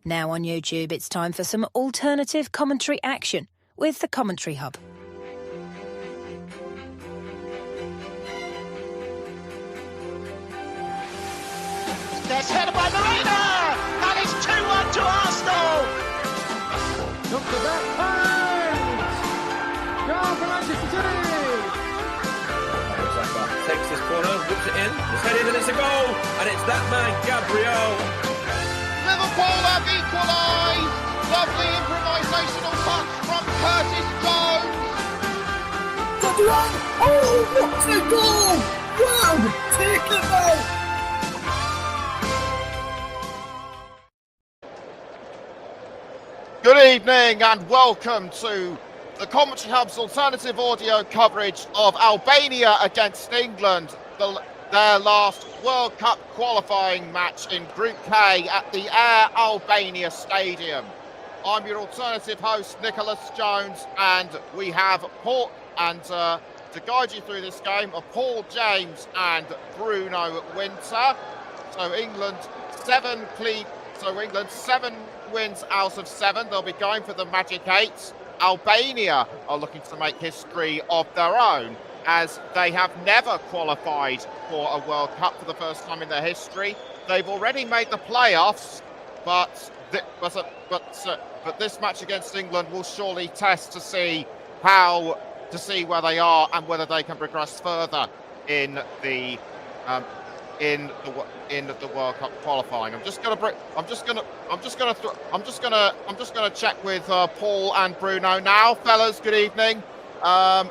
Now on YouTube, it's time for some alternative commentary action with the Commenttary Hub. There's headed by Bruno, and it's 2-1 to Arsenal. Look at that pass! Goal for Manchester City! Takes this corner, whips it in, it's headed and it's a goal, and it's that man, Gabriel. Liverpool have equalised. Lovely improvisational touch from Curtis Jones. Oh, what a goal! Wow, take it out! Good evening and welcome to the Commenttary Hub's alternative audio coverage of Albania against England, their last World Cup qualifying match in Group K at the Air Albania Stadium. I'm your alternative host, Nicholas Jones, and we have Paul, and to guide you through this game are Paul James and Bruno Winter. So England 7 wins out of 7. They'll be going for the Magic 8. Albania are looking to make history of their own, as they have never qualified for a World Cup for the first time in their history. They've already made the playoffs, but this match against England will surely test to see where they are and whether they can progress further in the World Cup qualifying. I'm just gonna check with Paul and Bruno now, fellas. Good evening. With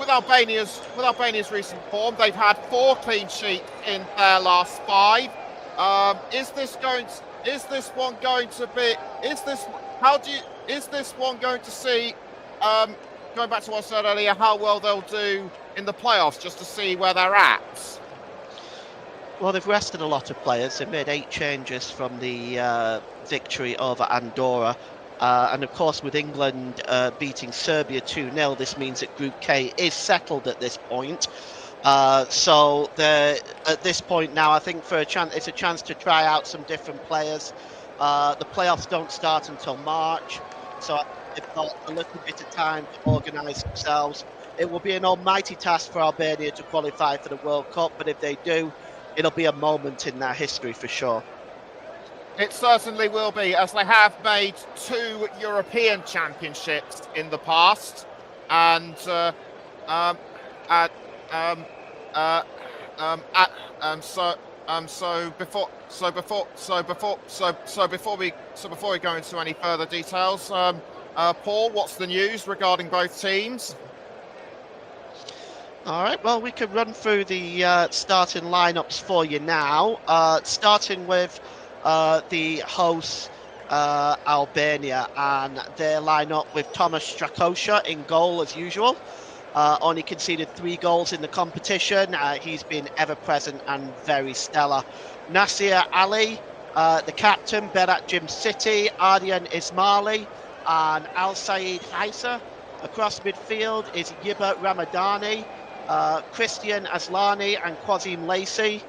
Albania's recent form, they've had 4 clean sheets in their last 5. Is this one going to see? Going back to what I said earlier, how well they'll do in the playoffs, just to see where they're at. Well, they've rested a lot of players. They've made 8 changes from the victory over Andorra. And of course, with England beating Serbia 2-0, this means that Group K is settled at this point. So at this point now, I think it's a chance to try out some different players. The playoffs don't start until March, so they've got a little bit of time to organise themselves. It will be an almighty task for Albania to qualify for the World Cup, but if they do, it'll be a moment in their history for sure. It certainly will be, as they have made 2 European championships in the past, and before we go into any further details, Paul, what's the news regarding both teams? All right, well, we can run through the starting lineups for you now, starting with the hosts, Albania, and their lineup with Thomas Strakosha in goal as usual. Only conceded 3 goals in the competition. He's been ever present and very stellar. Nasir Ali, the captain, Berat Jimciti, Ardian Ismaili, and Al Said Haisa. Across midfield is Yiba Ramadani, Christian Aslani, and Quazim Lacey.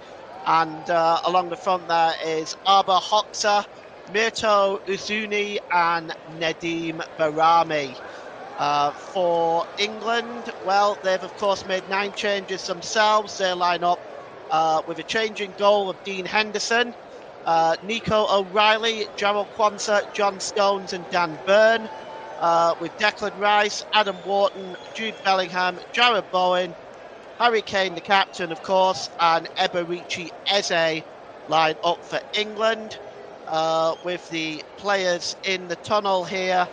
And along the front there is Arba Hoxha, Mirto Uzuni, and Nedim Barami. For England, well, they've of course made 9 changes themselves. Their lineup with a change in goal of Dean Henderson, Nico O'Reilly, Gerald Kwanzaa, John Stones, and Dan Byrne. With Declan Rice, Adam Wharton, Jude Bellingham, Jared Bowen, Harry Kane, the captain, of course, and Eberici Eze line up for England. With the players in the tunnel here,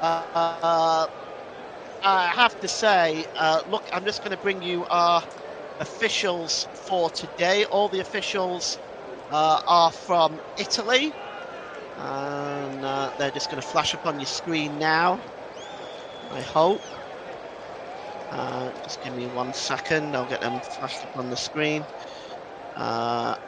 I have to say, look, I'm just going to bring you our officials for today. All the officials are from Italy, and they're just going to flash up on your screen now, I hope. Just give me 1 second, I'll get them flashed up on the screen. Match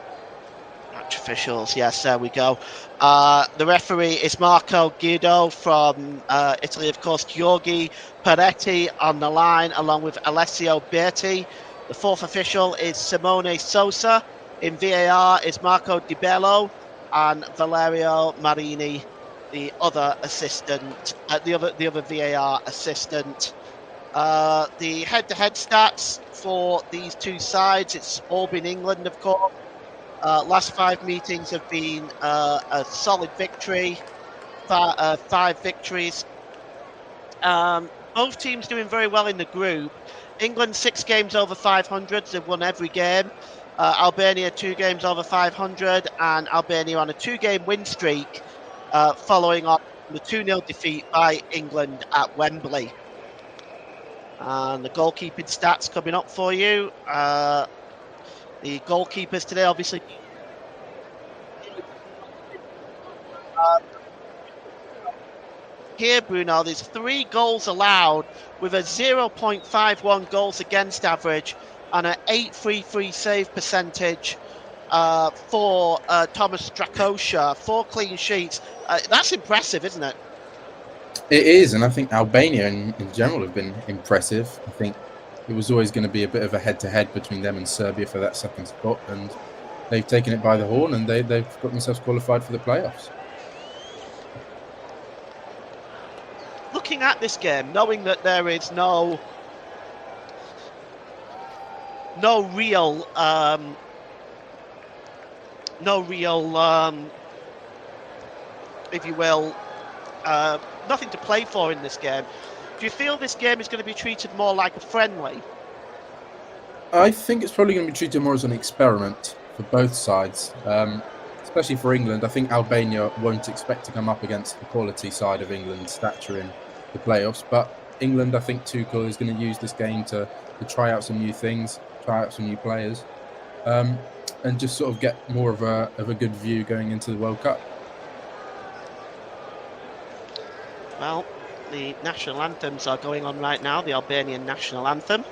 officials, yes, there we go. The referee is Marco Guido from Italy, of course. Giorgi Peretti on the line, along with Alessio Berti. The 4th official is Simone Sosa In VAR is Marco Di Bello and Valerio Marini, the other assistant, the other VAR assistant. The head-to-head stats for these two sides, it's all been England, of course. Last 5 meetings have been a solid victory, 5 victories. Both teams doing very well in the group. England 6 games over 500, they've won every game. Albania 2 games over 500, and Albania on a 2-game win streak, following on the 2-0 defeat by England at Wembley. And the goalkeeping stats coming up for you. The goalkeepers today, obviously. Here, Bruno, there's 3 goals allowed with a 0.51 goals against average and an 8.33 save percentage for Thomas Strakosha. 4 clean sheets. That's impressive, isn't it? It is, and I think Albania in general have been impressive. I think it was always going to be a bit of a head-to-head between them and Serbia for that second spot, and they've taken it by the horn, and they've got themselves qualified for the playoffs. Looking at this game, knowing that there is no real if you will, nothing to play for in this game. Do you feel this game is going to be treated more like a friendly? I think it's probably going to be treated more as an experiment for both sides, especially for England. I think Albania won't expect to come up against the quality side of England's stature in the playoffs, but England, I think Tuchel is going to use this game to try out some new things, try out some new players, and just sort of get more of a good view going into the World Cup. Well, the national anthems are going on right now, the Albanian national anthem.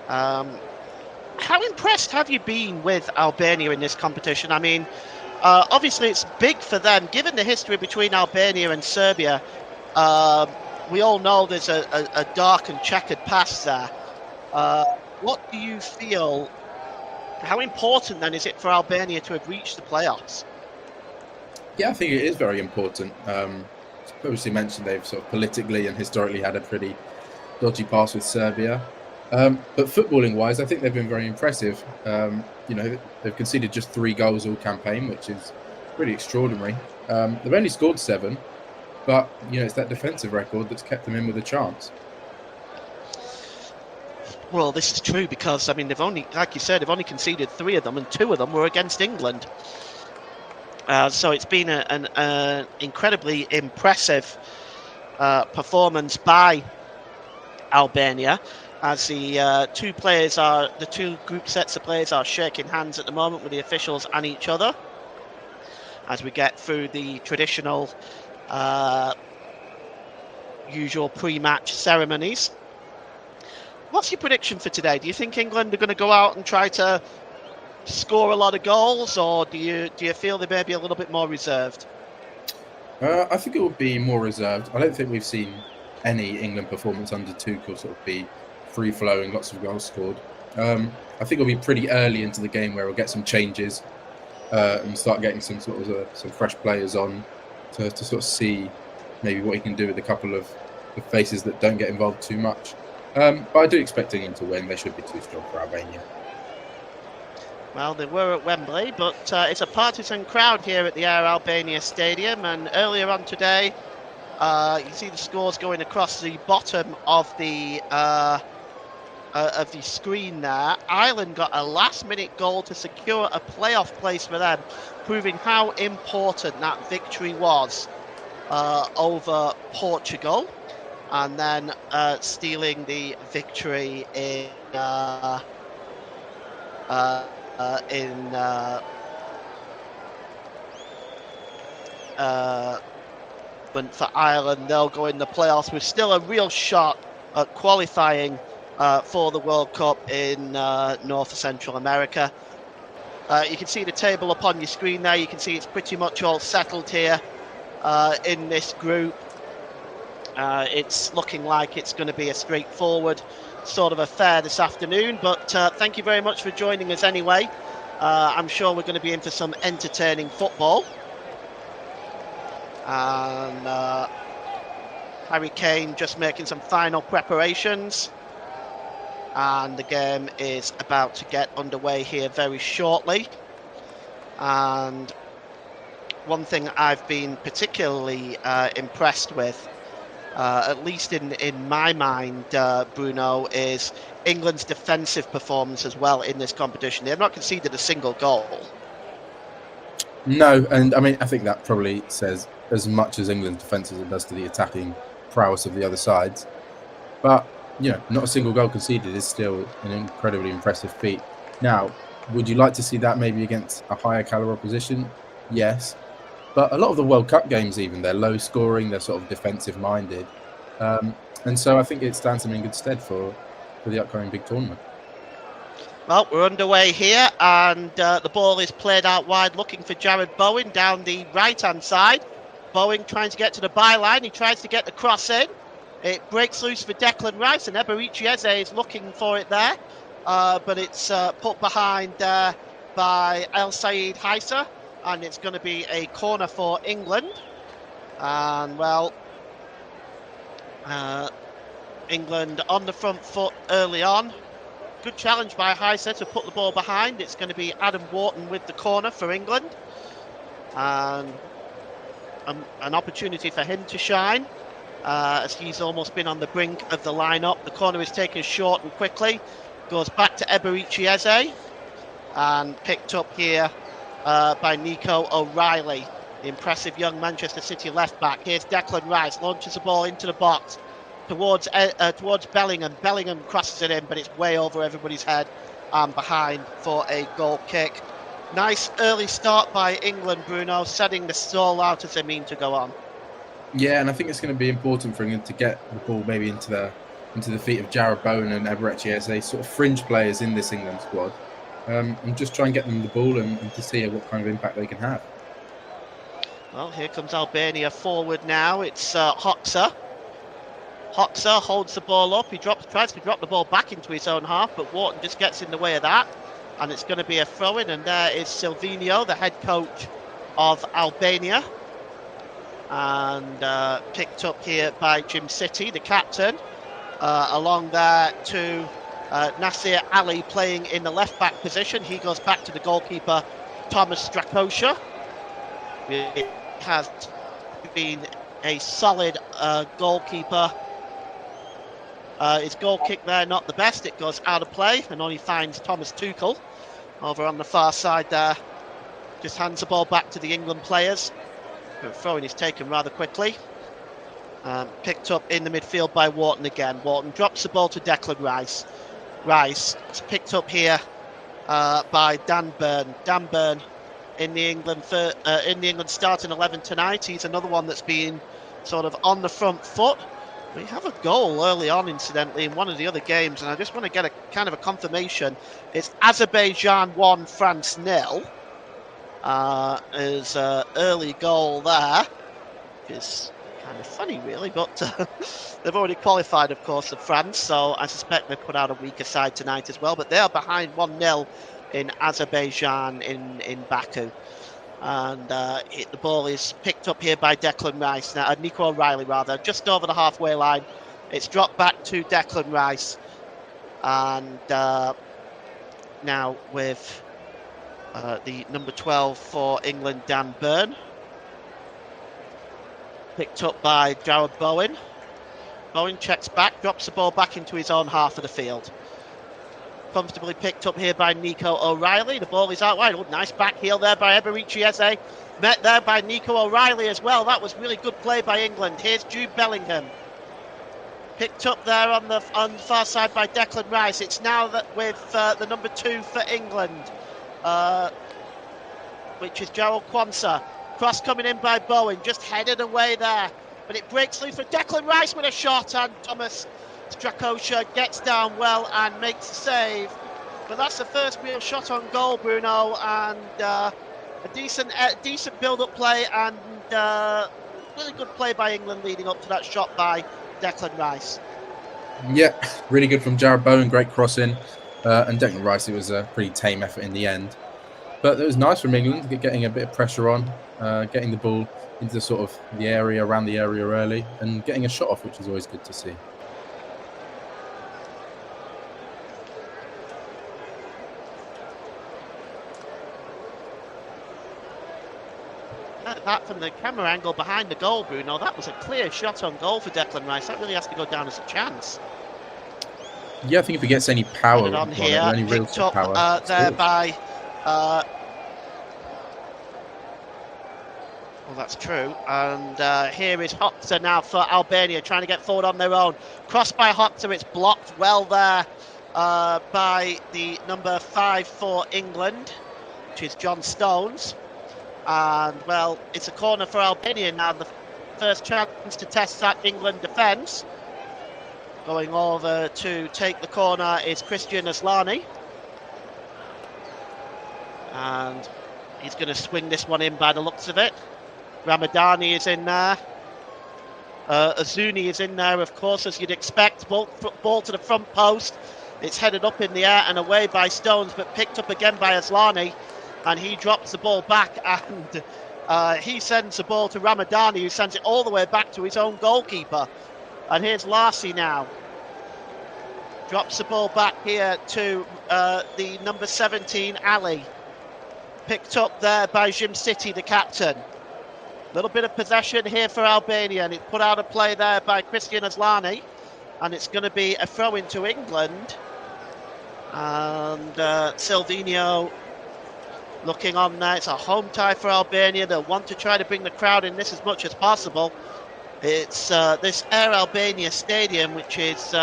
How impressed have you been with Albania in this competition? I mean, obviously it's big for them, given the history between Albania and Serbia. We all know there's a dark and checkered past there. What do you feel, how important then is it for Albania to have reached the playoffs? Yeah, I think it is very important. Obviously mentioned they've sort of politically and historically had a pretty dodgy past with Serbia. But footballing wise, I think they've been very impressive. They've conceded just 3 goals all campaign, which is pretty extraordinary. They've only scored 7, but it's that defensive record that's kept them in with a chance. Well, this is true because, I mean, they've only, like you said, they've only conceded 3 of them, and 2 of them were against England. So it's been an incredibly impressive performance by Albania, as the 2 group sets of players are shaking hands at the moment with the officials and each other, as we get through the traditional usual pre-match ceremonies. What's your prediction for today? Do you think England are going to go out and try to score a lot of goals, or do you feel they may be a little bit more reserved? I think it will be more reserved. I don't think we've seen any England performance under Tuchel sort of be free-flowing, lots of goals scored. I think it'll be pretty early into the game where we'll get some changes and start getting some sort of some fresh players on to sort of see maybe what he can do with a couple of faces that don't get involved too much. But I do expect England to win. They should be too strong for Albania. Well, they were at Wembley, but it's a partisan crowd here at the Air Albania Stadium. And earlier on today, you can see the scores going across the bottom of the screen there. Ireland got a last-minute goal to secure a playoff place for them, proving how important that victory was over Portugal, and then stealing the victory for Ireland. They'll go in the playoffs with still a real shot at qualifying for the World Cup in North Central America. You can see the table up on your screen there. You can see it's pretty much all settled here in this group. It's looking like it's going to be a straightforward sort of affair this afternoon, but thank you very much for joining us anyway. I'm sure we're going to be in for some entertaining football. And Harry Kane just making some final preparations. And the game is about to get underway here very shortly. And one thing I've been particularly impressed with, at least in my mind, Bruno, is England's defensive performance as well in this competition. They have not conceded a single goal. No, and I mean, I think that probably says as much as England's defence as it does to the attacking prowess of the other sides. But, you know, not a single goal conceded is still an incredibly impressive feat. Now, would you like to see that maybe against a higher calibre opposition? Yes. But a lot of the World Cup games, even, they're low scoring, they're sort of defensive minded. And so I think it stands them in good stead for the upcoming big tournament. Well, we're underway here, and the ball is played out wide, looking for Jared Bowen down the right-hand side. Bowen trying to get to the byline. He tries to get the cross in. It breaks loose for Declan Rice, and KuqEZinjtë is looking for it there. But it's put behind by El Said Haisa, and it's going to be a corner for England. And, well, England on the front foot early on. Good challenge by Haisa to put the ball behind. It's going to be Adam Wharton with the corner for England. And an opportunity for him to shine, as he's almost been on the brink of the lineup. The corner is taken short and quickly. Goes back to KuqEZinjtë and picked up here by Nico O'Reilly, the impressive young Manchester City left back. Here's Declan Rice, launches the ball into the box towards Bellingham. Bellingham crosses it in, but it's way over everybody's head and behind for a goal kick. Nice early start by England, Bruno, setting the stall out as they mean to go on. Yeah, and I think it's going to be important for England to get the ball maybe into the feet of Jared Bowen and KuqEZinjtë, sort of fringe players in this England squad, and just try and get them the ball and to see what kind of impact they can have. Well, here comes Albania forward now. It's KuqEZinjtë. KuqEZinjtë holds the ball up. He tries to drop the ball back into his own half, but Wharton just gets in the way of that. And it's going to be a throw-in, and there is Silvino, the head coach of Albania. And picked up here by Jim City, the captain. Along there to Nasir Ali playing in the left-back position. He goes back to the goalkeeper, Thomas Strakosha. It has been a solid goalkeeper. His goal kick there, not the best. It goes out of play and only finds Thomas Tuchel over on the far side there. Just hands the ball back to the England players. The throw-in is taken rather quickly. Picked up in the midfield by Wharton again. Wharton drops the ball to Declan Rice. Rice is picked up here by Dan Burn. Dan Burn in the England starting 11 tonight. He's another one that's been sort of on the front foot. We have a goal early on, incidentally, in one of the other games, and I just want to get a kind of a confirmation. It's Azerbaijan 1, France 0. Is early goal there. It's kind of funny, really, but they've already qualified, of course, of France, so I suspect they put out a weaker side tonight as well. But they are behind 1-0 in Azerbaijan in Baku. And the ball is picked up here by Declan Rice, now, Nico O'Reilly rather, just over the halfway line. It's dropped back to Declan Rice. And now with the number 12 for England, Dan Burn. Picked up by Jared Bowen. Bowen checks back, drops the ball back into his own half of the field. Comfortably picked up here by Nico O'Reilly. The ball is out wide. Oh, nice back heel there by KuqEZinjtë. Met there by Nico O'Reilly as well. That was really good play by England. Here's Jude Bellingham. Picked up there on the far side by Declan Rice. It's now that with the number 2 for England, which is Gerald Kwanzaa. Cross coming in by Bowen, just headed away there. But it breaks loose for Declan Rice with a shot, and Thomas Strakosha gets down well and makes a save. But that's the first real shot on goal, Bruno, and a decent build-up play and really good play by England leading up to that shot by Declan Rice. Yeah, really good from Jared Bowen, great cross in. And Declan Rice, it was a pretty tame effort in the end. But it was nice from England getting a bit of pressure on, getting the ball into sort of the area, around the area early, and getting a shot off, which is always good to see. That from the camera angle behind the goal, Bruno, that was a clear shot on goal for Declan Rice. That really has to go down as a chance. Yeah, I think if he gets any power on here, any real picked up power, there by... well, that's true. And here is Hopsa now for Albania, trying to get forward on their own. Crossed by Hopsa, it's blocked well there by the number 5 for England, which is John Stones. And, well, it's a corner for Albania now. The first chance to test that England defence. Going over to take the corner is Christian Aslani. And he's going to swing this one in by the looks of it. Ramadani is in there. Azuni is in there, of course, as you'd expect. Ball to the front post. It's headed up in the air and away by Stones, but picked up again by Aslani. And he drops the ball back, and he sends the ball to Ramadani, who sends it all the way back to his own goalkeeper. And here's Larcy now. Drops the ball back here to the number 17, Ali. Picked up there by Jim City, the captain. Little bit of possession here for Albania, and it's put out of play there by Christian Aslani. And it's going to be a throw into England. And Silvino looking on there. It's a home tie for Albania. They'll want to try to bring the crowd in this as much as possible. It's this Air Albania Stadium, which is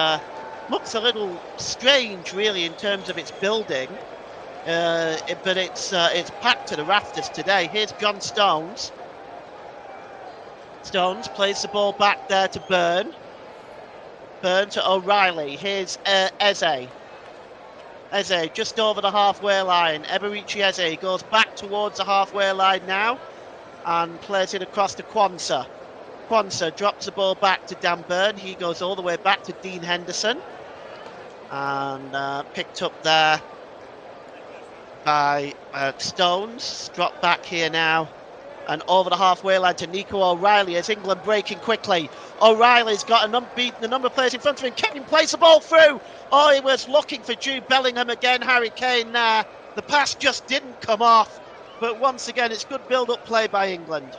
looks a little strange, really, in terms of its building. But it's packed to the rafters today. Here's John Stones. Stones plays the ball back there to Byrne. Byrne to O'Reilly. Here's Eze. Eze just over the halfway line. Eberici Eze goes back towards the halfway line now and plays it across to Kwanzaa. Kwanzaa drops the ball back to Dan Byrne. He goes all the way back to Dean Henderson. And picked up there by Stones. Dropped back here now. And over the halfway line to Nico O'Reilly as England breaking quickly. O'Reilly's got the number of players in front of him. Can he place the ball through? Oh, he was looking for Jude Bellingham again. Harry Kane there. The pass just didn't come off. But once again, it's good build-up play by England.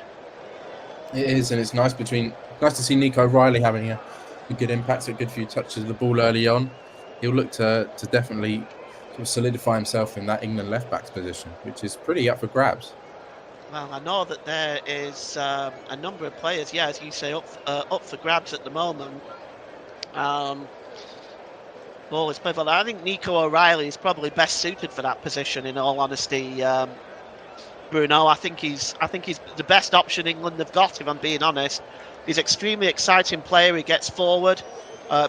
It is, and it's nice to see Nico O'Reilly having a good impact, a good few touches of the ball early on. He'll look to definitely sort of solidify himself in that England left-back's position, which is pretty up for grabs. Well, I know that there is a number of players, yeah, as you say, up for grabs at the moment. Ball is played well. I think Nico O'Reilly is probably best suited for that position, in all honesty. Bruno, I think he's the best option England have got, if I'm being honest. He's an extremely exciting player. He gets forward,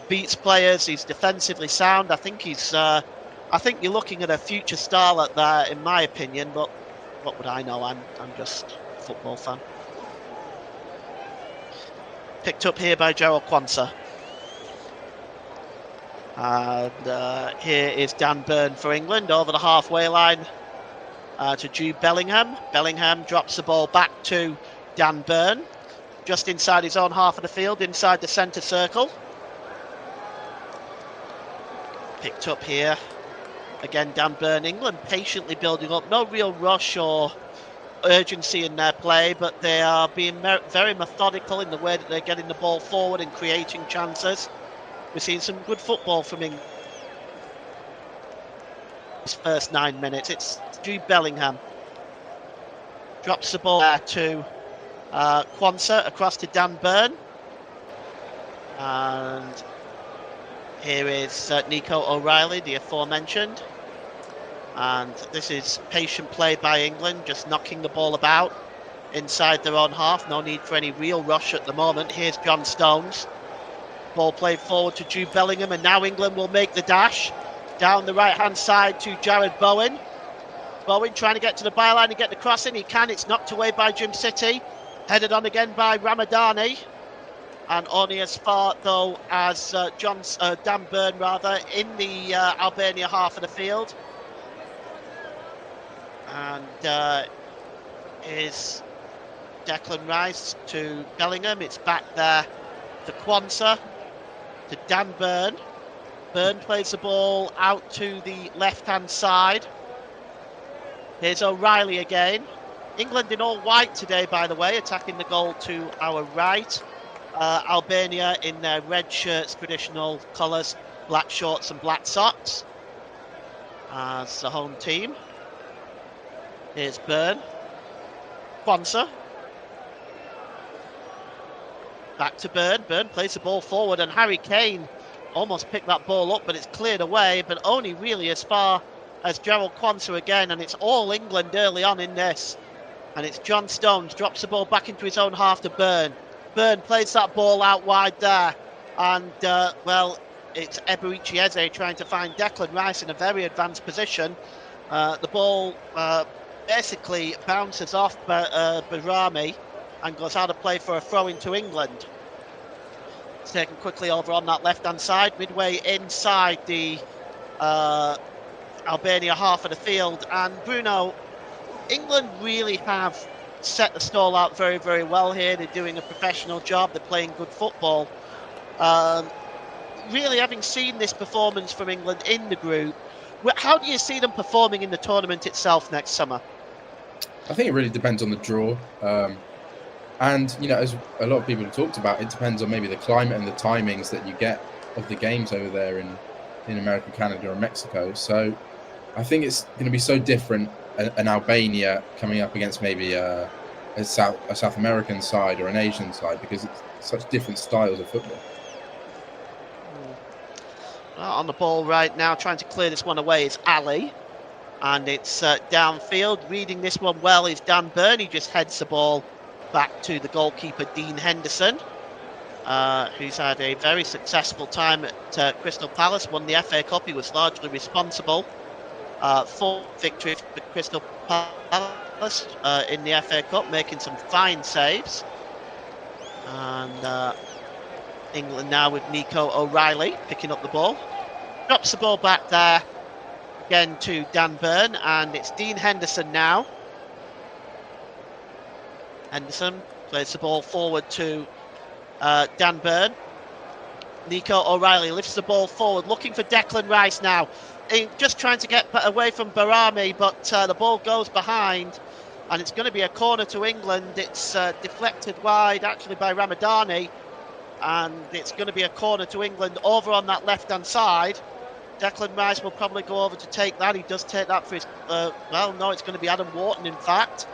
beats players. He's defensively sound. I think you're looking at a future starlet there, in my opinion. But what would I know? I'm just a football fan. Picked up here by Gerald Kwanzaa. And here is Dan Byrne for England over the halfway line to Jude Bellingham. Bellingham drops the ball back to Dan Byrne, just inside his own half of the field, inside the centre circle. Picked up here. Again, Dan Byrne. England patiently building up. No real rush or urgency in their play, but they are being very methodical in the way that they're getting the ball forward and creating chances. We're seeing some good football from England. This first 9 minutes. It's Jude Bellingham. Drops the ball there to Kwanzaa across to Dan Byrne. And here is Nico O'Reilly, the aforementioned. And this is patient play by England, just knocking the ball about inside their own half. No need for any real rush at the moment. Here's John Stones. Ball played forward to Jude Bellingham, and now England will make the dash down the right-hand side to Jared Bowen. Bowen trying to get to the byline and get the cross in. He can. It's knocked away by Jim City. Headed on again by Ramadani. And only as far, though, as Dan Byrne, rather, in the Albania half of the field. And is Declan Rice to Bellingham. It's back there to Quansah, to Dan Burn. Burn plays the ball out to the left-hand side. Here's O'Reilly again. England in all white today, by the way, attacking the goal to our right. Albania in their red shirts, traditional colours, black shorts and black socks as the home team. Here's Burn. Quansah. Back to Burn. Burn plays the ball forward, and Harry Kane almost picked that ball up, but it's cleared away, but only really as far as Gerald Quansah again, and it's all England early on in this. And it's John Stones, drops the ball back into his own half to Burn. Burn plays that ball out wide there, and well, it's KuqEZinjtë trying to find Declan Rice in a very advanced position. The ball basically bounces off Barami and goes out of play for a throw into England. It's taken quickly over on that left-hand side, midway inside the Albania half of the field. And Bruno, England really have set the stall out very, very well here. They're doing a professional job. They're playing good football. Really, having seen this performance from England in the group, how do you see them performing in the tournament itself next summer? I think it really depends on the draw. And, you know, as a lot of people have talked about, it depends on maybe the climate and the timings that you get of the games over there in America, Canada, or Mexico. So I think it's going to be so different, an Albania coming up against maybe a South American side or an Asian side, because it's such different styles of football. Well, on the ball right now, trying to clear this one away is Ali. And it's downfield. Reading this one well is Dan Burn. He just heads the ball back to the goalkeeper, Dean Henderson, who's had a very successful time at Crystal Palace, won the FA Cup. He was largely responsible for victory for Crystal Palace in the FA Cup, making some fine saves. And England now with Nico O'Reilly picking up the ball. Drops the ball back there again to Dan Burn, and it's Dean Henderson now. Henderson plays the ball forward to Dan Burn. Nico O'Reilly lifts the ball forward, looking for Declan Rice now. Just trying to get away from Barami, but the ball goes behind, and it's going to be a corner to England. It's deflected wide, actually, by Ramadani, and it's going to be a corner to England over on that left-hand side. Declan Rice will probably go over to take that. He does take that for his... well, no, it's going to be Adam Wharton, in fact.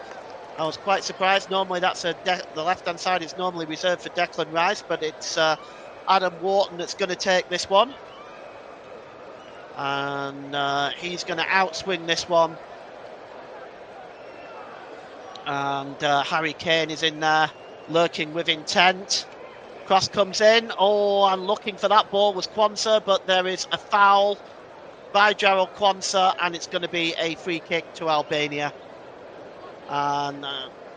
I was quite surprised. Normally, that's the left-hand side is normally reserved for Declan Rice, but it's Adam Wharton that's going to take this one. And he's going to outswing this one. And Harry Kane is in there, lurking with intent. Cross comes in. Oh, and looking for that ball was Quansah, but there is a foul by Gerald Quansah, and it's going to be a free kick to Albania. And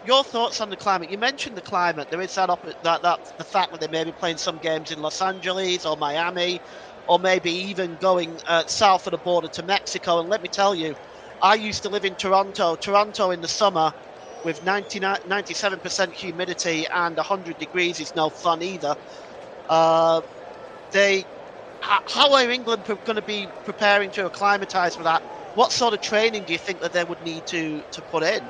your thoughts on the climate? You mentioned the climate. There is the fact that they may be playing some games in Los Angeles or Miami, or maybe even going south of the border to Mexico. And let me tell you, I used to live in Toronto. Toronto in the summer with 97% humidity and 100 degrees is no fun either. How are England going to be preparing to acclimatise for that? What sort of training do you think that they would need to put in?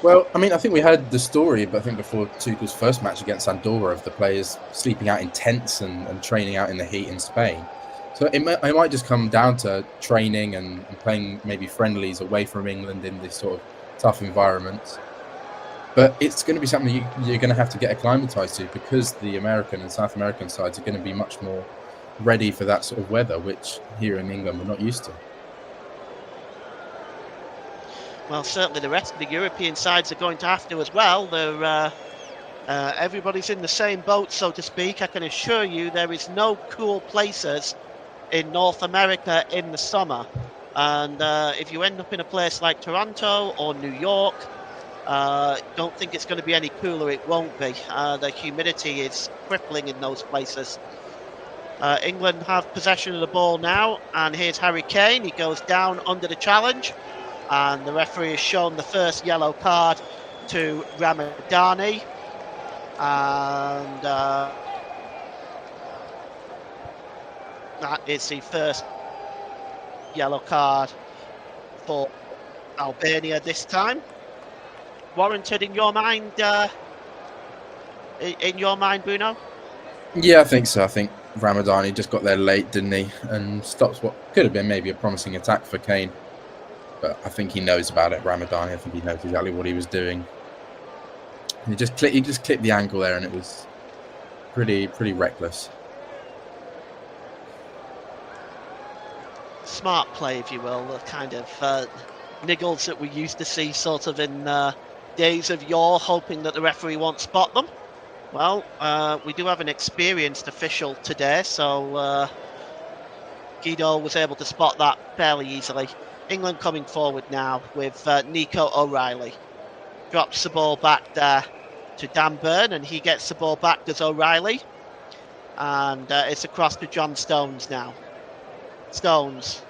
Well, I mean, I think we heard the story, but I think before Tuchel's first match against Andorra, of the players sleeping out in tents and training out in the heat in Spain. So it might just come down to training and playing maybe friendlies away from England in this sort of tough environment. But it's going to be something you're going to have to get acclimatised to, because the American and South American sides are going to be much more ready for that sort of weather, which here in England we're not used to. Well, certainly the rest of the European sides are going to have to as well. They're, everybody's in the same boat, so to speak. I can assure you there is no cool places in North America in the summer. And if you end up in a place like Toronto or New York, don't think it's going to be any cooler. It won't be. The humidity is crippling in those places. England have possession of the ball now, and here's Harry Kane. He goes down under the challenge. And the referee has shown the first yellow card to Ramadani. And that is the first yellow card for Albania this time. Warranted in your mind, Bruno? Yeah, I think so. I think Ramadani just got there late, didn't he? And stops what could have been maybe a promising attack for Kane. But I think he knows about it, Ramadani. I think he knows exactly what he was doing. He just clipped the ankle there, and it was pretty reckless. Smart play, if you will, the kind of niggles that we used to see sort of in days of yore, hoping that the referee won't spot them. Well, we do have an experienced official today, so Guido was able to spot that fairly easily. England coming forward now with Nico O'Reilly. Drops the ball back there to Dan Burn, and he gets the ball back, does O'Reilly. And it's across to John Stones now. Stones,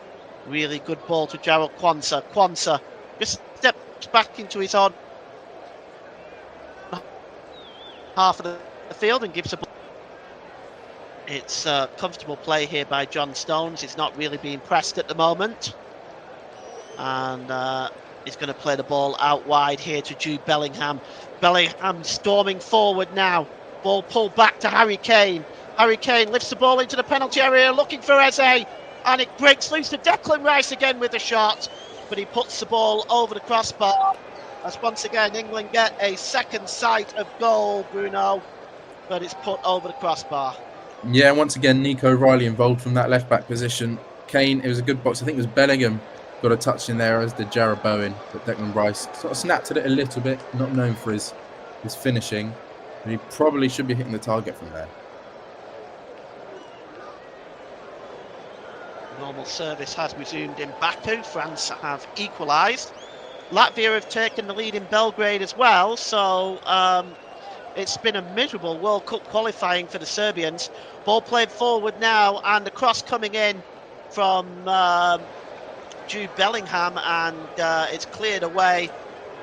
really good ball to Gerald Quansah. Quansah just steps back into his own half of the field and gives a ball. It's a comfortable play here by John Stones. He's not really being pressed at the moment. And he's going to play the ball out wide here to Jude Bellingham. Bellingham storming forward now. Ball pulled back to Harry Kane. Harry Kane lifts the ball into the penalty area, looking for Eze. And it breaks loose to Declan Rice again with the shot. But he puts the ball over the crossbar. As once again, England get a second sight of goal, Bruno. But it's put over the crossbar. Yeah, once again, Nico O'Reilly involved from that left-back position. Kane, it was a good box. I think it was Bellingham got a touch in there, as did Jarrod Bowen. But Declan Rice sort of snapped at it a little bit, not known for his finishing. But he probably should be hitting the target from there. Normal service has resumed in Baku. France have equalised. Latvia have taken the lead in Belgrade as well. So it's been a miserable World Cup qualifying for the Serbians. Ball played forward now, and the cross coming in from Jude Bellingham, and it's cleared away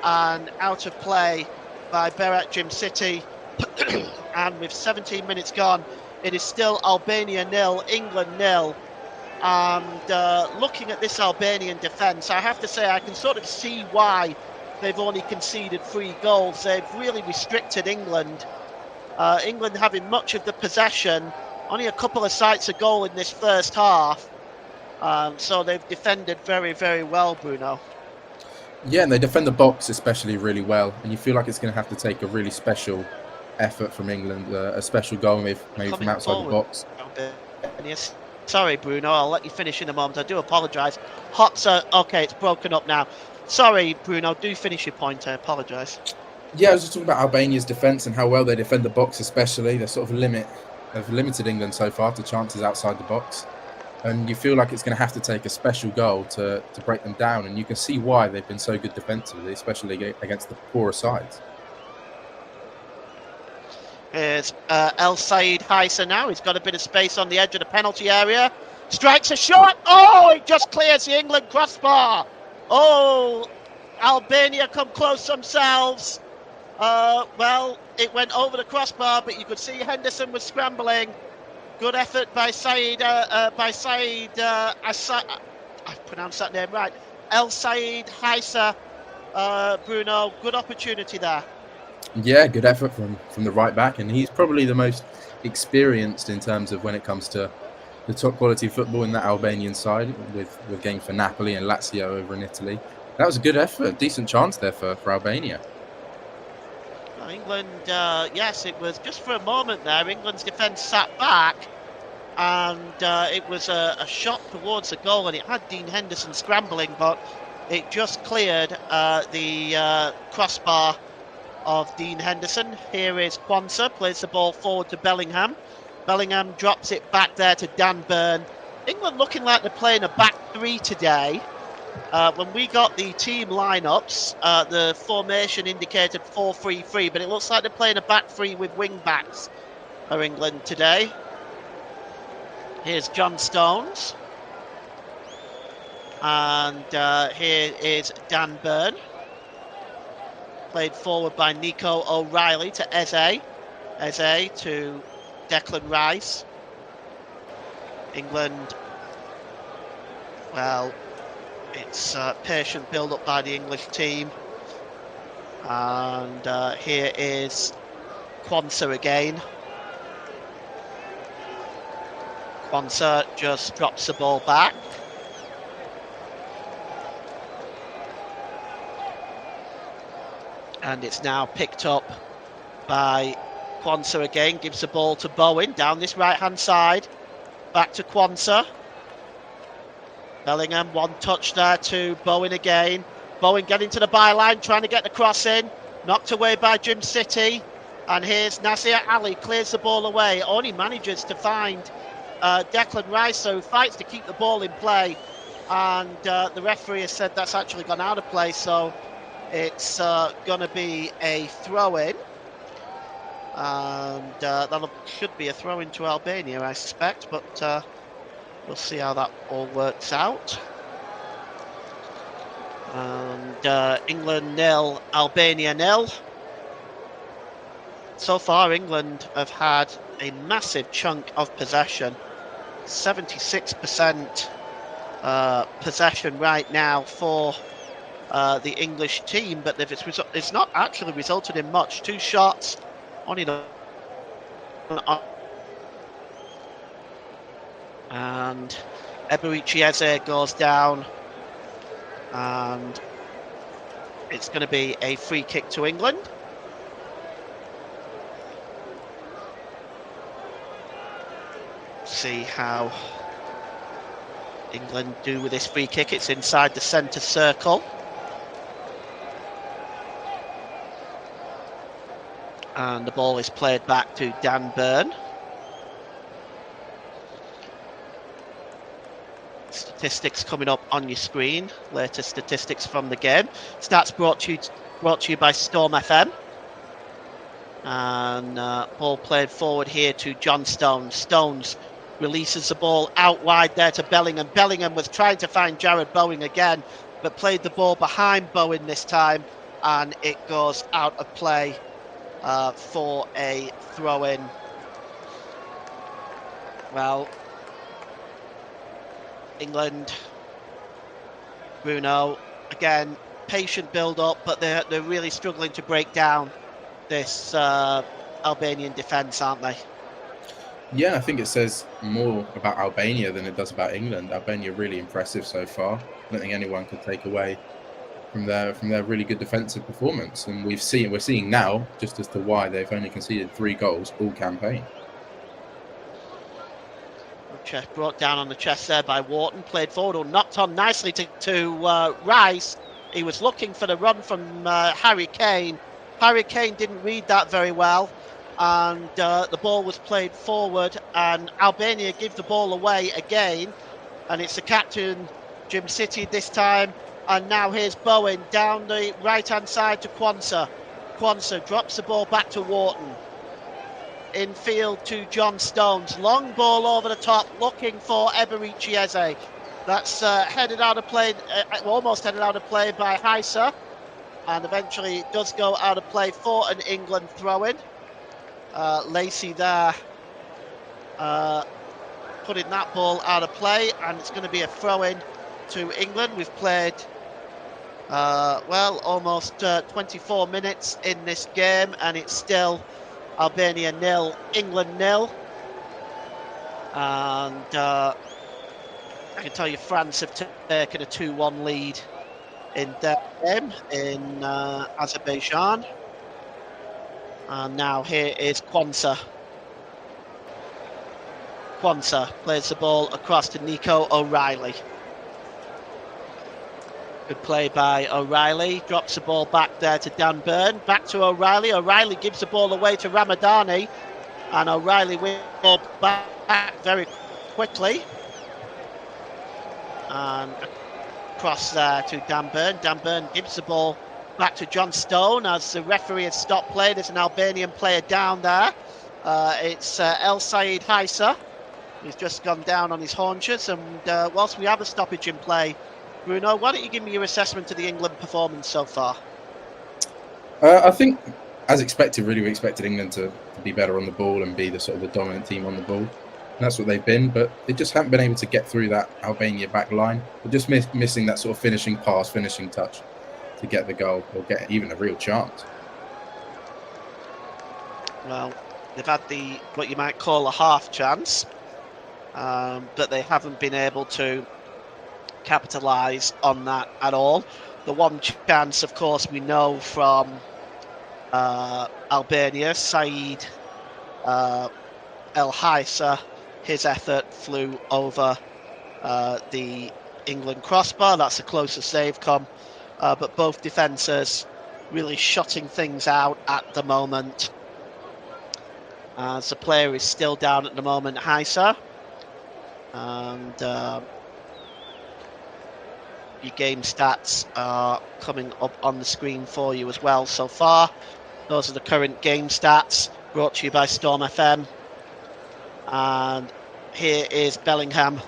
and out of play by Berat Cimciti. And with 17 minutes gone, it is still Albania 0, England 0. And looking at this Albanian defence, I have to say I can sort of see why they've only conceded 3 goals. They've really restricted England. England having much of the possession, only a couple of sights a goal in this first half. So they've defended very, very well, Bruno. Yeah, and they defend the box especially really well. And you feel like it's going to have to take a really special effort from England, a special goal maybe from outside the box. Yes. Sorry, Bruno, I'll let you finish in a moment. I do apologise. Okay, it's broken up now. Sorry, Bruno, do finish your point. I apologise. Yeah, I was just talking about Albania's defence and how well they defend the box especially. They're sort of limited England so far to chances outside the box. And you feel like it's going to have to take a special goal to break them down. And you can see why they've been so good defensively, especially against the poorer sides. Here's El Said Haisa now. He's got a bit of space on the edge of the penalty area. Strikes a shot. Oh, it just clears the England crossbar. Oh, Albania come close themselves. Well, it went over the crossbar, but you could see Henderson was scrambling. Good effort by Said. I pronounced that name right. El Said Haisa. Bruno, good opportunity there. Yeah, good effort from the right back, and he's probably the most experienced in terms of when it comes to the top quality football in that Albanian side, with games for Napoli and Lazio over in Italy. That was a good effort, decent chance there for Albania. Well, England, yes, it was just for a moment there. England's defence sat back, and it was a shot towards the goal, and it had Dean Henderson scrambling, but it just cleared the crossbar of Dean Henderson. Here is Quansah, plays the ball forward to Bellingham. Bellingham drops it back there to Dan Burn. England looking like they're playing a back 3 today. When we got the team lineups, the formation indicated 4-3-3, but it looks like they're playing a back 3 with wing backs for England today. Here's John Stones. And here is Dan Burn. Played forward by Nico O'Reilly to Eze. Eze to Declan Rice. England, well, it's patient build-up by the English team. And here is Quansah again. Quansah just drops the ball back. And it's now picked up by Quansah again. Gives the ball to Bowen down this right-hand side. Back to Quansah. Bellingham, one touch there to Bowen again. Bowen getting to the byline, trying to get the cross in. Knocked away by Jim City. And here's Nasir Ali, clears the ball away. Only manages to find Declan Rice, who fights to keep the ball in play. And the referee has said that's actually gone out of play. So it's going to be a throw-in. And that should be a throw-in to Albania, I suspect. But we'll see how that all works out. And England 0, Albania 0. So far, England have had a massive chunk of possession. 76% possession right now for the English team, but it's not actually resulted in much. 2 shots, only the and KuqEZinjtë goes down, and it's going to be a free kick to England. See how England do with this free kick. It's inside the centre circle. And the ball is played back to Dan Burn. Statistics coming up on your screen. Latest statistics from the game. Stats brought to you by Storm FM. And ball played forward here to John Stones. Stones releases the ball out wide there to Bellingham. Bellingham was trying to find Jared Bowen again, but played the ball behind Bowen this time, and it goes out of play for a throw-in. Well, England, Bruno, again, patient build-up, but they're really struggling to break down this Albanian defence, aren't they? Yeah, I think it says more about Albania than it does about England. Albania really impressive so far. I don't think anyone could take away from their really good defensive performance. And we're seeing now just as to why they've only conceded 3 goals all campaign. Brought down on the chest there by Wharton, played forward or knocked on nicely to Rice. He was looking for the run from Harry Kane. Harry Kane didn't read that very well. And the ball was played forward, and Albania give the ball away again, and it's the captain, Jim City this time, and now here's Bowen down the right-hand side to Quansah. Quansah drops the ball back to Wharton. Infield to John Stones, long ball over the top, looking for KuqEZinjtë. That's headed out of play, almost headed out of play by Heisa, and eventually it does go out of play for an England throw-in. Lacey there putting that ball out of play, and it's going to be a throw-in to England. We've played almost 24 minutes in this game, and it's still Albania 0, England 0. And I can tell you France have taken a 2-1 lead in their game in Azerbaijan. And now here is Quansah. Quansah plays the ball across to Nico O'Reilly. Good play by O'Reilly. Drops the ball back there to Dan Burn. Back to O'Reilly. O'Reilly gives the ball away to Ramadani. And O'Reilly will go back very quickly. And across there to Dan Burn. Dan Burn gives the ball back to John Stone as the referee has stopped play. There's an Albanian player down there. It's El Said Heisa. He's just gone down on his haunches, and whilst we have a stoppage in play, Bruno, why don't you give me your assessment of the England performance so far? I think, as expected, really, we expected England to be better on the ball and be the sort of the dominant team on the ball. And that's what they've been, but they just haven't been able to get through that Albania back line. They're just missing that sort of finishing pass, finishing touch to get the goal or get even a real chance. Well, they've had what you might call a half chance, but they haven't been able to capitalise on that at all. The one chance, of course, we know from Albania, Saeed El Haisa, his effort flew over the England crossbar. That's the closest they've come. But both defenders really shutting things out at the moment. As the player is still down at the moment, Haisa. And your game stats are coming up on the screen for you as well so far. Those are the current game stats brought to you by Storm FM. And here is Bellingham.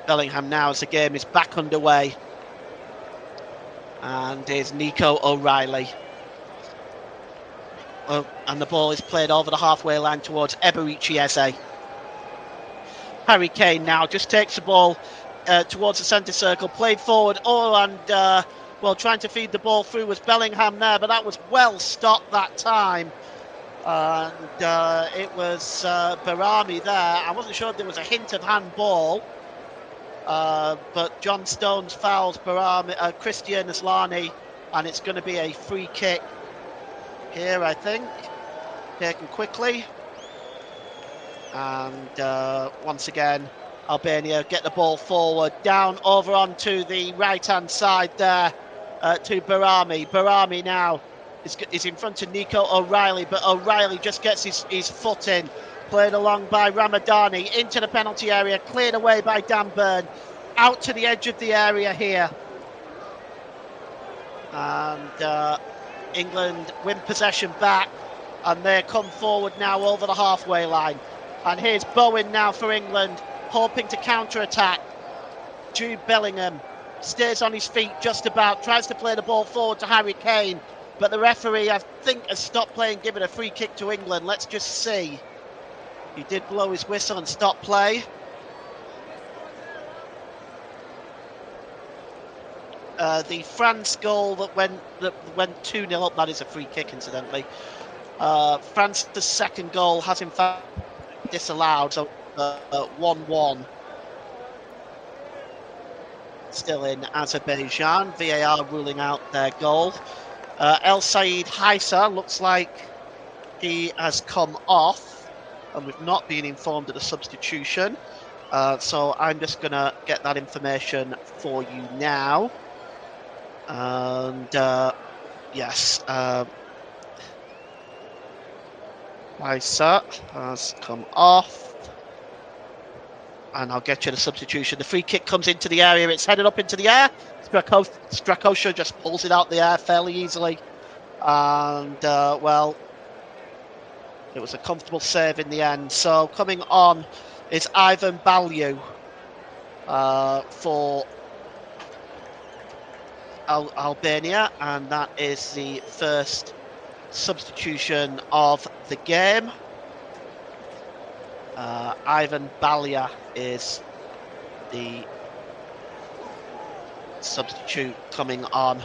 Bellingham now as the game is back underway. And here's Nico O'Reilly. Oh, and the ball is played over the halfway line towards KuqEZinjtë. Harry Kane now just takes the ball towards the centre circle, played forward. Oh, and well, trying to feed the ball through was Bellingham there, but that was well stopped that time. And it was Barami there. I wasn't sure if there was a hint of handball, but John Stones fouls Christian Aslani, and it's going to be a free kick here, I think, taken quickly. And once again, Albania get the ball forward, down over onto the right-hand side there to Barami. Barami now is in front of Nico O'Reilly, but O'Reilly just gets his foot in. Played along by Ramadani into the penalty area, cleared away by Dan Burn. Out to the edge of the area here. And England win possession back, and they come forward now over the halfway line. And here's Bowen now for England, hoping to counter-attack. Jude Bellingham stays on his feet just about, tries to play the ball forward to Harry Kane, but the referee, I think, has stopped playing, giving a free kick to England. Let's just see. He did blow his whistle and stop play. The France goal that went 2-0 up, that is a free kick, incidentally. France's second goal has in fact disallowed, so 1-1. Still in Azerbaijan. VAR ruling out their goal. El Saeed Haisa looks like he has come off, and we've not been informed of the substitution. So I'm just going to get that information for you now. And yes, Haisa has come off. And I'll get you the substitution. The free kick comes into the area. It's headed up into the air. Strakosha just pulls it out the air fairly easily. And, well, it was a comfortable save in the end. So coming on is Ivan Balyu for Albania. And that is the first substitution of the game. Ivan Balya is the substitute coming on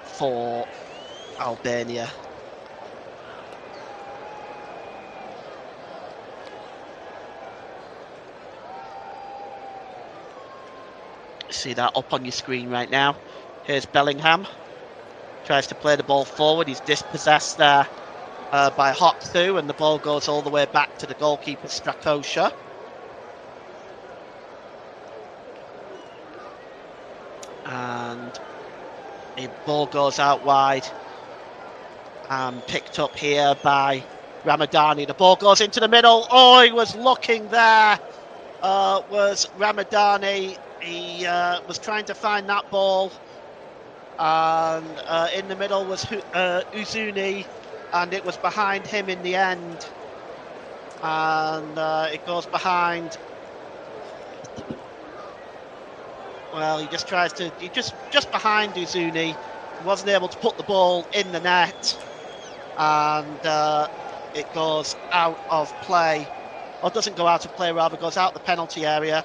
for Albania. See that up on your screen right now. Here's Bellingham. Tries to play the ball forward. He's dispossessed there by Hotsu, and the ball goes all the way back to the goalkeeper, Strakosha. And the ball goes out wide and picked up here by Ramadani. The ball goes into the middle. Oh, he was looking there. Was Ramadani. He was trying to find that ball. And in the middle was Uzuni. And it was behind him in the end. And it goes behind Well, he just tries to, just behind Uzuni. He wasn't able to put the ball in the net, and it goes out of play, or doesn't go out of play, rather goes out the penalty area.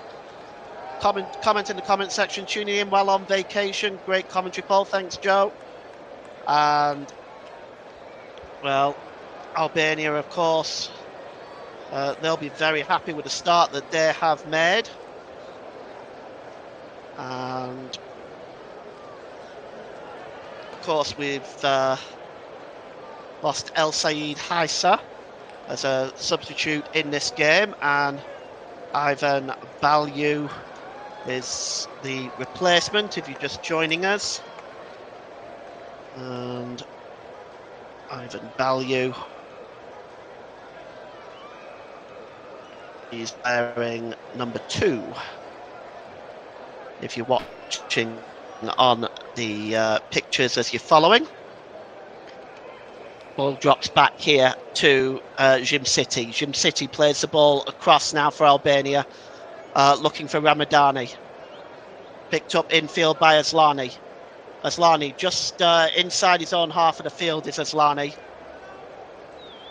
Comment in the comment section, tuning in while on vacation. Great commentary, Paul. Thanks, Joe. And, well, Albania, of course, they'll be very happy with the start that they have made. And, of course, we've lost El Said Haissa as a substitute in this game, and Ivan Balyu is the replacement if you're just joining us. And Ivan Balyu, he's wearing number 2 if you're watching on the pictures as you're following. Ball drops back here to WCQ. WCQ plays the ball across now for Albania, looking for Ramadani. Picked up infield by Aslani. Aslani just inside his own half of the field is Aslani.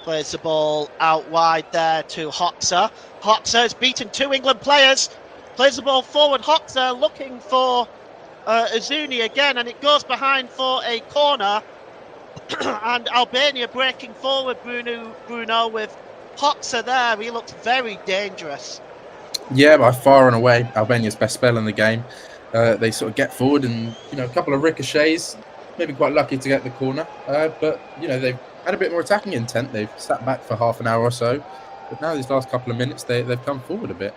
Plays the ball out wide there to Hoxha. Hoxha has beaten 2 England players. Plays the ball forward. Hoxha looking for Uzuni again, and it goes behind for a corner. And Albania breaking forward, Bruno with Hoxha there. He looks very dangerous. Yeah, by far and away, Albania's best spell in the game. They sort of get forward and, a couple of ricochets, maybe quite lucky to get the corner. But, they've had a bit more attacking intent. They've sat back for half an hour or so. But now these last couple of minutes, they've come forward a bit.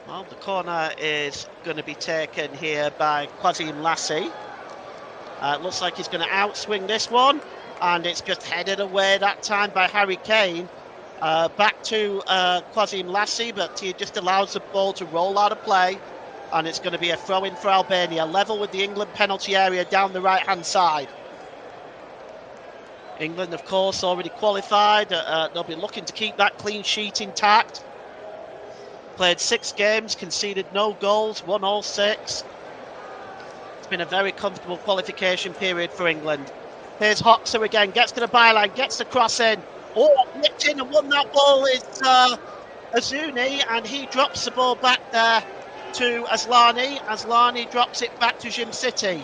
Well, the corner is going to be taken here by Quazim Lassi. Looks like he's going to outswing this one, and it's just headed away that time by Harry Kane. Back to Quazim Lassi, but he just allows the ball to roll out of play, and it's going to be a throw-in for Albania, level with the England penalty area down the right-hand side. England, of course, already qualified. They'll be looking to keep that clean sheet intact. Played 6 games, conceded no goals, won all 6. Been a very comfortable qualification period for England. Here's Hoxha again, gets to the byline, gets the cross in. Oh, nipped in and won that ball is Uzuni, and he drops the ball back there to Aslani. Aslani drops it back to WCQ.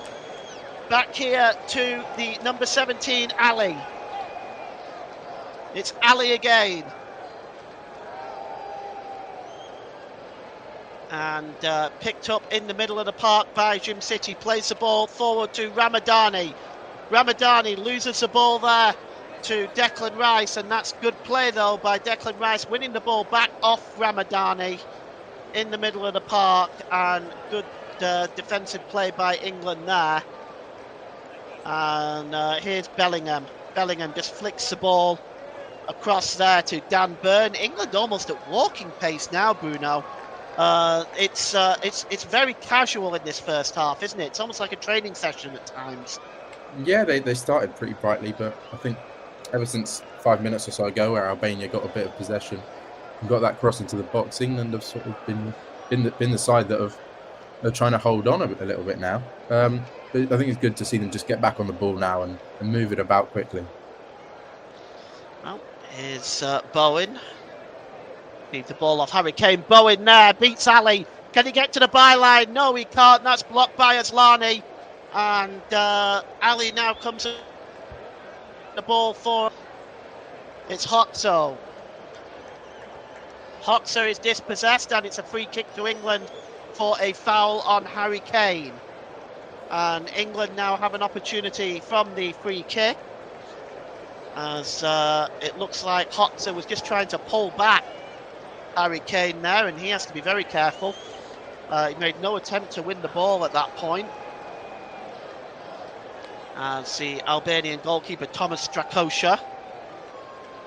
Back here to the number 17, Ali. It's Ali again. And picked up in the middle of the park by WCQ. Plays the ball forward to Ramadani. Ramadani loses the ball there to Declan Rice, and that's good play though by Declan Rice, winning the ball back off Ramadani in the middle of the park, and good defensive play by England there. And here's Bellingham. Bellingham just flicks the ball across there to Dan Burn. England almost at walking pace now, Bruno. It's very casual in this first half, isn't it? It's almost like a training session at times. Yeah, they started pretty brightly, but I think ever since 5 minutes or so ago, where Albania got a bit of possession and got that cross into the box, England have sort of been the side that are trying to hold on a little bit now. But I think it's good to see them just get back on the ball now and move it about quickly. Well, here's Bowen. Beat the ball off Harry Kane. Bowen there, beats Ali. Can he get to the byline? No, he can't. That's blocked by Aslani. And Ali now comes to the ball for... It's Hoxha. Hoxha is dispossessed, and it's a free kick to England for a foul on Harry Kane. And England now have an opportunity from the free kick, as it looks like Hoxha was just trying to pull back Harry Kane there, and he has to be very careful. He made no attempt to win the ball at that point. As the Albanian goalkeeper Thomas Strakosha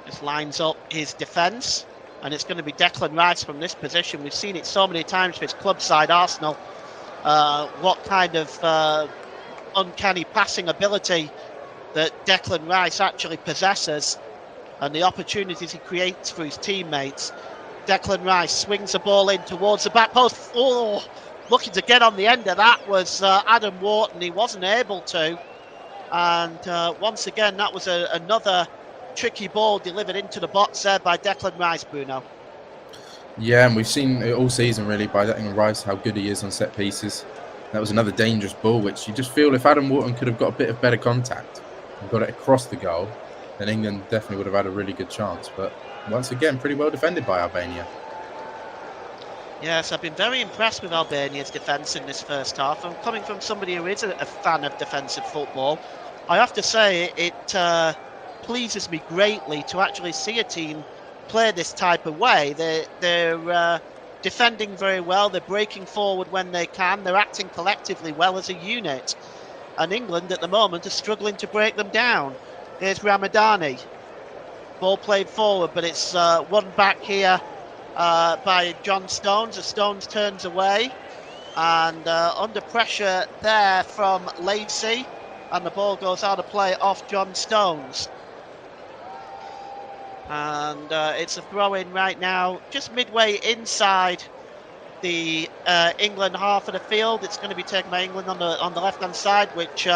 just lines up his defence, and it's going to be Declan Rice from this position. We've seen it so many times for his club side Arsenal. What kind of uncanny passing ability that Declan Rice actually possesses, and the opportunities he creates for his teammates. Declan Rice swings the ball in towards the back post. Oh, looking to get on the end of that was Adam Wharton. He wasn't able to. And once again, that was another tricky ball delivered into the box there by Declan Rice, Bruno. Yeah, and we've seen it all season really by Declan Rice how good he is on set pieces. That was another dangerous ball, which you just feel if Adam Wharton could have got a bit of better contact and got it across the goal, then England definitely would have had a really good chance. But once again, pretty well defended by Albania. Yes, I've been very impressed with Albania's defence in this first half. And coming from somebody who is a fan of defensive football, I have to say it pleases me greatly to actually see a team play this type of way. They're defending very well. They're breaking forward when they can. They're acting collectively well as a unit. And England at the moment are struggling to break them down. Here's Ramadani. Ball played forward, but it's won back here by John Stones as Stones turns away. And under pressure there from Lacey. And the ball goes out of play off John Stones. And it's a throw-in right now, just midway inside the England half of the field. It's going to be taken by England on the left-hand side, which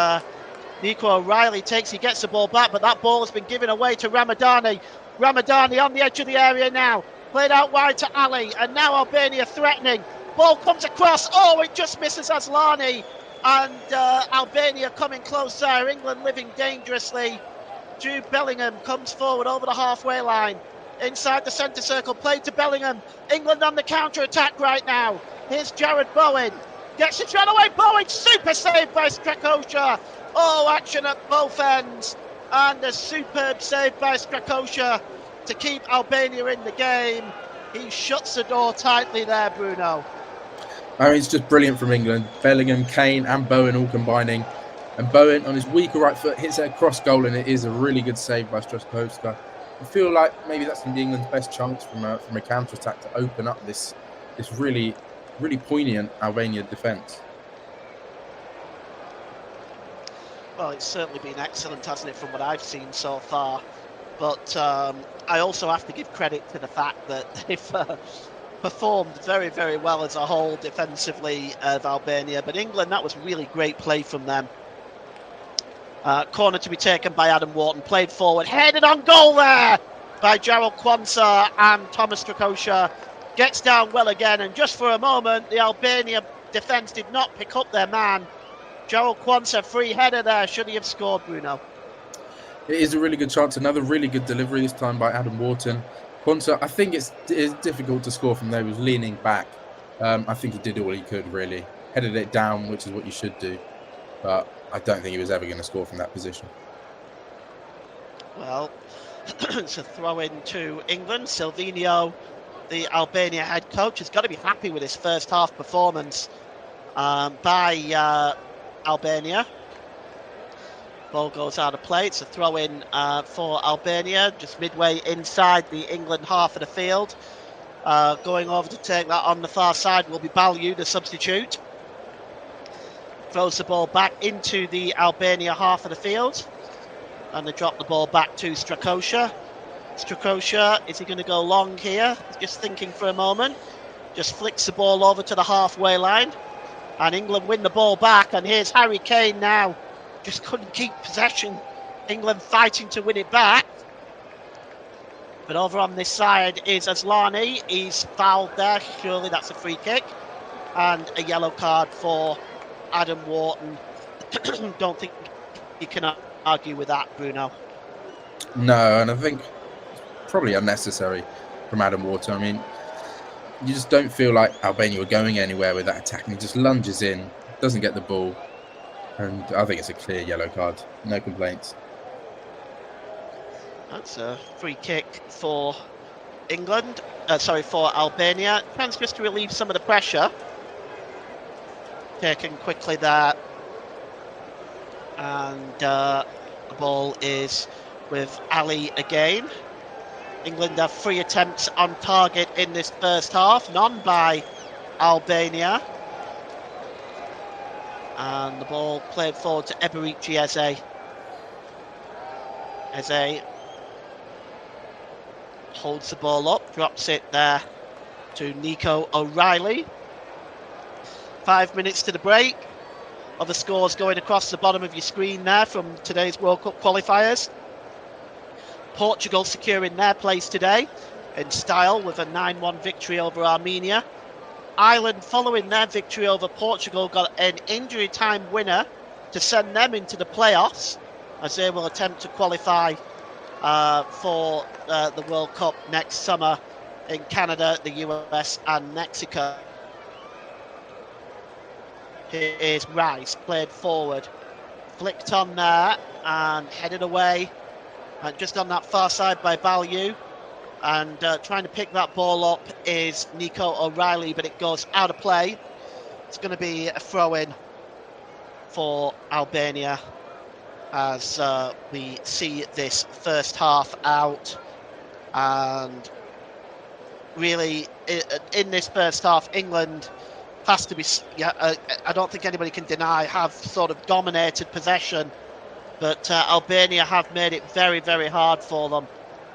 Nico O'Reilly takes. He gets the ball back, but that ball has been given away to Ramadani. Ramadani on the edge of the area now. Played out wide to Ali, and now Albania threatening. Ball comes across. Oh, it just misses Aslani. And Albania coming close there. England living dangerously. Jude Bellingham comes forward over the halfway line. Inside the centre circle, played to Bellingham. England on the counter-attack right now. Here's Jared Bowen. Gets it straight away. Bowen, super save by Strakosha. Oh, action at both ends. And a superb save by Strakosha to keep Albania in the game. He shuts the door tightly there, Bruno. I mean, it's just brilliant from England. Bellingham, Kane and Bowen all combining. And Bowen, on his weaker right foot, hits a cross goal, and it is a really good save by Strakosha. I feel like maybe that's going to be England's best chance from a counter-attack to open up this really, really poignant Albania defence. Well, it's certainly been excellent, hasn't it, from what I've seen so far. But I also have to give credit to the fact that they've performed very, very well as a whole defensively of Albania. But England, that was really great play from them. Corner to be taken by Adam Wharton, played forward, headed on goal there by Gerald Kwanzaa, and Thomas Strakosha gets down well again. And just for a moment, the Albania defence did not pick up their man. Gerald Kwanzaa, free header there, should he have scored, Bruno? It is a really good chance, another really good delivery this time by Adam Wharton. Kwanzaa, I think it is difficult to score from there. He was leaning back. I think he did all he could, really. Headed it down, which is what you should do. But I don't think he was ever going to score from that position. Well, it's a throw-in to England. Silvino, the Albania head coach, has got to be happy with his first half performance by Albania. Ball goes out of play. It's a throw-in for Albania, just midway inside the England half of the field. Going over to take that on the far side will be Balyu, the substitute. Throws the ball back into the Albania half of the field. And they drop the ball back to Strakosha. Strakosha, is he going to go long here? Just thinking for a moment. Just flicks the ball over to the halfway line. And England win the ball back. And here's Harry Kane now. Just couldn't keep possession. England fighting to win it back. But over on this side is Aslani. He's fouled there. Surely that's a free kick. And a yellow card for Adam Wharton. Don't think you can argue with that, Bruno. No, and I think probably unnecessary from Adam Wharton. I mean, you just don't feel like Albania were going anywhere with that attack, and he just lunges in, doesn't get the ball, and I think it's a clear yellow card. No complaints. That's a free kick for England. For Albania. Chance just to relieve some of the pressure. Taken quickly there. And the ball is with Ali again. England have 3 attempts on target in this first half, none by Albania. And the ball played forward to Eberici Eze. Eze holds the ball up, drops it there to Nico O'Reilly. 5 minutes to the break. Other scores going across the bottom of your screen there from today's World Cup qualifiers. Portugal securing their place today in style with a 9-1 victory over Armenia. Ireland, following their victory over Portugal, got an injury time winner to send them into the playoffs, as they will attempt to qualify for the World Cup next summer in Canada, the US and Mexico. Here is Rice, played forward, flicked on there and headed away, just on that far side by Ballieu. And trying to pick that ball up is Nico O'Reilly, but it goes out of play. It's going to be a throw-in for Albania as we see this first half out. And really, in this first half, England has to be, I don't think anybody can deny, have sort of dominated possession. But Albania have made it very, very hard for them.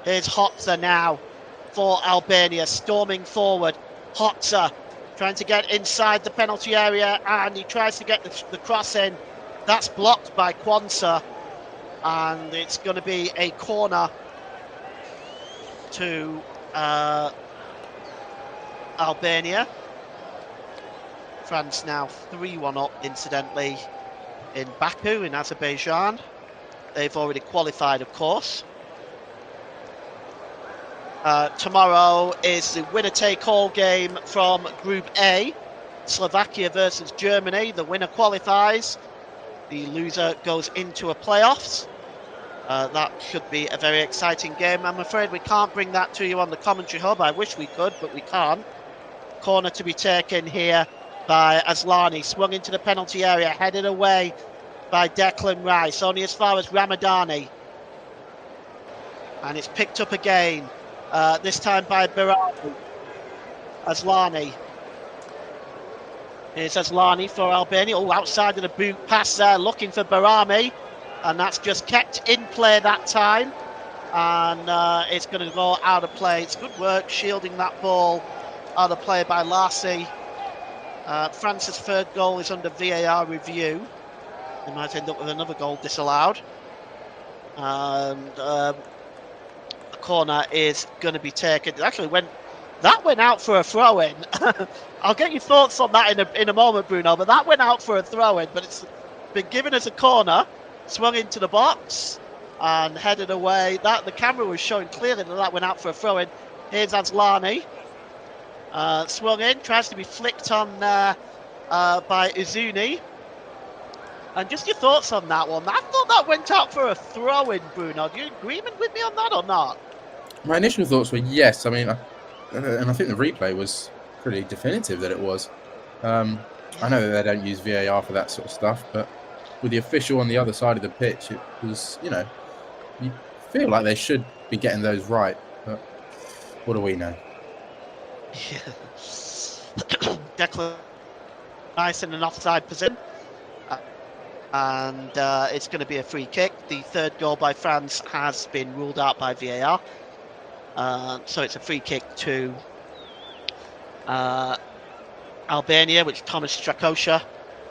Here's Hotza now for Albania, storming forward. Hotza trying to get inside the penalty area, and he tries to get the cross in. That's blocked by Kwanzaa, and it's going to be a corner to Albania. France now 3-1 up, incidentally, in Baku in Azerbaijan. They've already qualified, of course. Tomorrow is the winner-take-all game from Group A. Slovakia versus Germany. The winner qualifies. The loser goes into a playoffs. That should be a very exciting game. I'm afraid we can't bring that to you on the commentary hub. I wish we could, but we can't. Corner to be taken here by Aslani. Swung into the penalty area, headed away by Declan Rice. Only as far as Ramadani. And it's picked up again. This time by Berardi. Aslani. Here's Aslani for Albania. Oh, outside of the boot pass there, looking for Barami. And that's just kept in play that time. And it's going to go out of play. It's good work shielding that ball out of play by Larsi. France's third goal is under VAR review. They might end up with another goal disallowed. And corner is going to be taken. It actually went out for a throw-in. I'll get your thoughts on that in a moment, Bruno, but that went out for a throw-in, but it's been given as a corner, swung into the box and headed away. The camera was showing clearly that went out for a throw-in. Here's Aslani, swung in, tries to be flicked on by Izuni. And just your thoughts on that one. I thought that went out for a throw-in, Bruno. Do you agree with me on that or not? My initial thoughts were yes. I mean, and I think the replay was pretty definitive that it was. I know that they don't use VAR for that sort of stuff, but with the official on the other side of the pitch, it was, you feel like they should be getting those right. But what do we know? Yeah. Declan Rice in an offside position. And it's going to be a free kick. The third goal by France has been ruled out by VAR. So it's a free kick to Albania, which Thomas Strakosha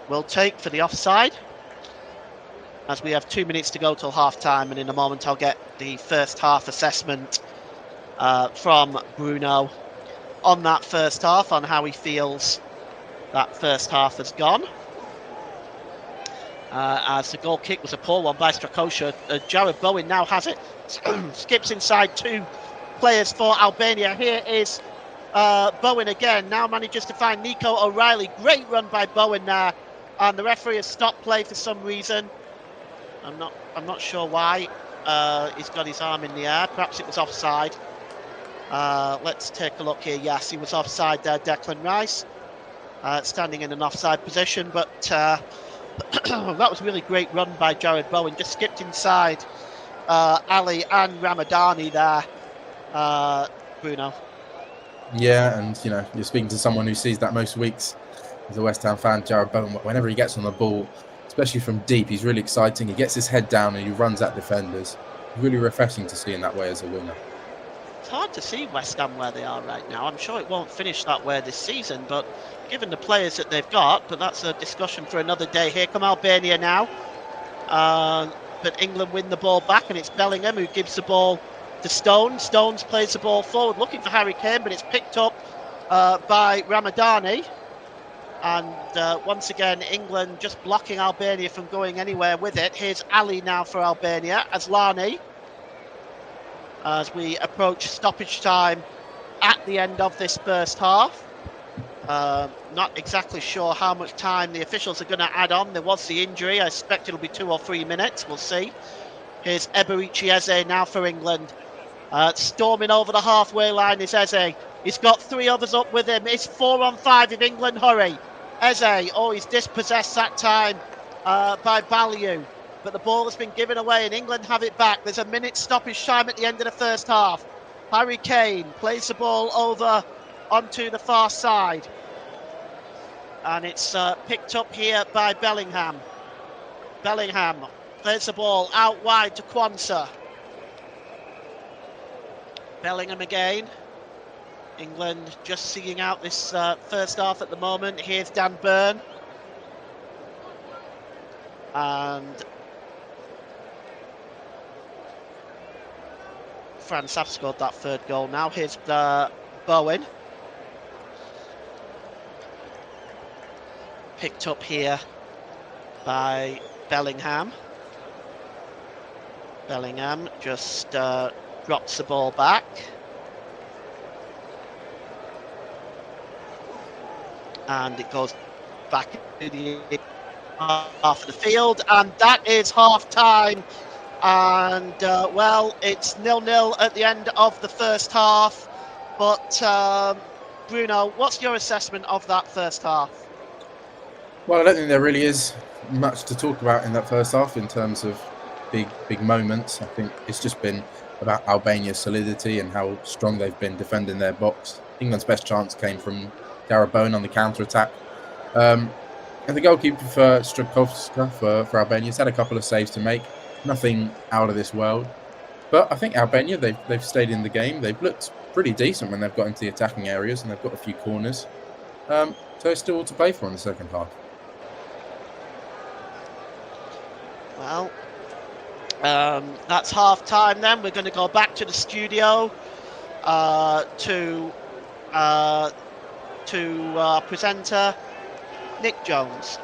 will take for the offside. As we have 2 minutes to go till half-time, and in a moment I'll get the first half assessment from Bruno on that first half, on how he feels that first half has gone. As the goal kick was a poor one by Strakosha. Jared Bowen now has it. Skips inside two players for Albania. Here is Bowen again. Now manages to find Nico O'Reilly. Great run by Bowen there. And the referee has stopped play for some reason. I'm not sure why. He's got his arm in the air. Perhaps it was offside. Let's take a look here. Yes, he was offside there, Declan Rice. Standing in an offside position, but that was a really great run by Jared Bowen. Just skipped inside Ali and Ramadani there, Bruno. Yeah, and you're speaking to someone who sees that most weeks as a West Ham fan. Jared Bowen, whenever he gets on the ball, especially from deep, he's really exciting. He gets his head down and he runs at defenders. Really refreshing to see in that way as a winger. It's hard to see West Ham where they are right now. I'm sure it won't finish that way this season, but given the players that they've got, but that's a discussion for another day. Here come Albania now. But England win the ball back, and it's Bellingham who gives the ball to Stones. Stones plays the ball forward, looking for Harry Kane, but it's picked up by Ramadani. And once again, England just blocking Albania from going anywhere with it. Here's Ali now for Albania, Aslani, as we approach stoppage time at the end of this first half. Not exactly sure how much time the officials are going to add on. There was the injury. I expect it'll be 2 or 3 minutes. We'll see. Here's KuqEZinjtë now for England. Storming over the halfway line is Eze. He's got 3 others up with him. It's 4 on 5 if England hurry. Eze, he's dispossessed that time by Balliu. But the ball has been given away and England have it back. There's a minute stoppage time at the end of the first half. Harry Kane plays the ball over onto the far side. And it's picked up here by Bellingham. Bellingham plays the ball out wide to Quansah. Bellingham again. England just seeing out this first half at the moment. Here's Dan Burn. And France have scored that 3rd goal now. Here's Bowen. Picked up here by Bellingham. Bellingham just drops the ball back. And it goes back to the half of the field. And that is half time. And, well, it's 0-0 at the end of the first half. But, Bruno, what's your assessment of that first half? Well, I don't think there really is much to talk about in that first half in terms of big moments. I think it's just been about Albania's solidity and how strong they've been defending their box. England's best chance came from Darabone on the counter-attack. And the goalkeeper for Strukowska for Albania has had a couple of saves to make. Nothing out of this world. But I think Albania, they've stayed in the game. They've looked pretty decent when they've got into the attacking areas and they've got a few corners. So it's still all to play for in the second half. Well, that's half time then. We're going to go back to the studio to our presenter, Nick Jones.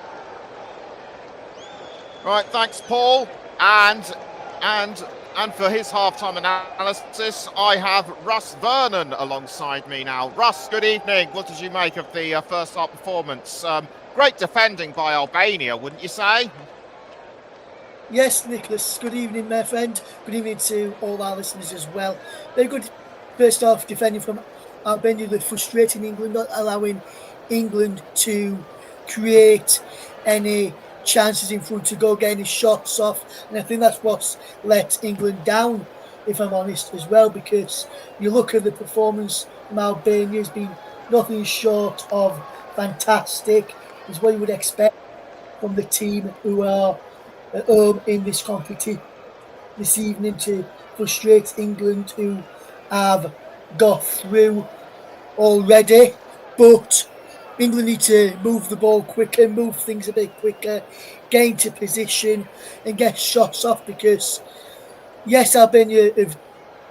Right, thanks, Paul. And for his halftime analysis, I have Russ Vernon alongside me now. Russ, good evening. What did you make of the first half performance? Great defending by Albania, wouldn't you say? Yes, Nicholas. Good evening, my friend. Good evening to all our listeners as well. Very good first half defending from Albania, that frustrating England, not allowing England to create any chances in front to go get any shots off. And I think that's what's let England down, if I'm honest, as well, because you look at the performance from Albania, has been nothing short of fantastic. Is what you would expect from the team who are at home in this competition this evening, to frustrate England, who have got through already. But England need to move the ball quicker, move things a bit quicker, get into position and get shots off, because yes, Albania have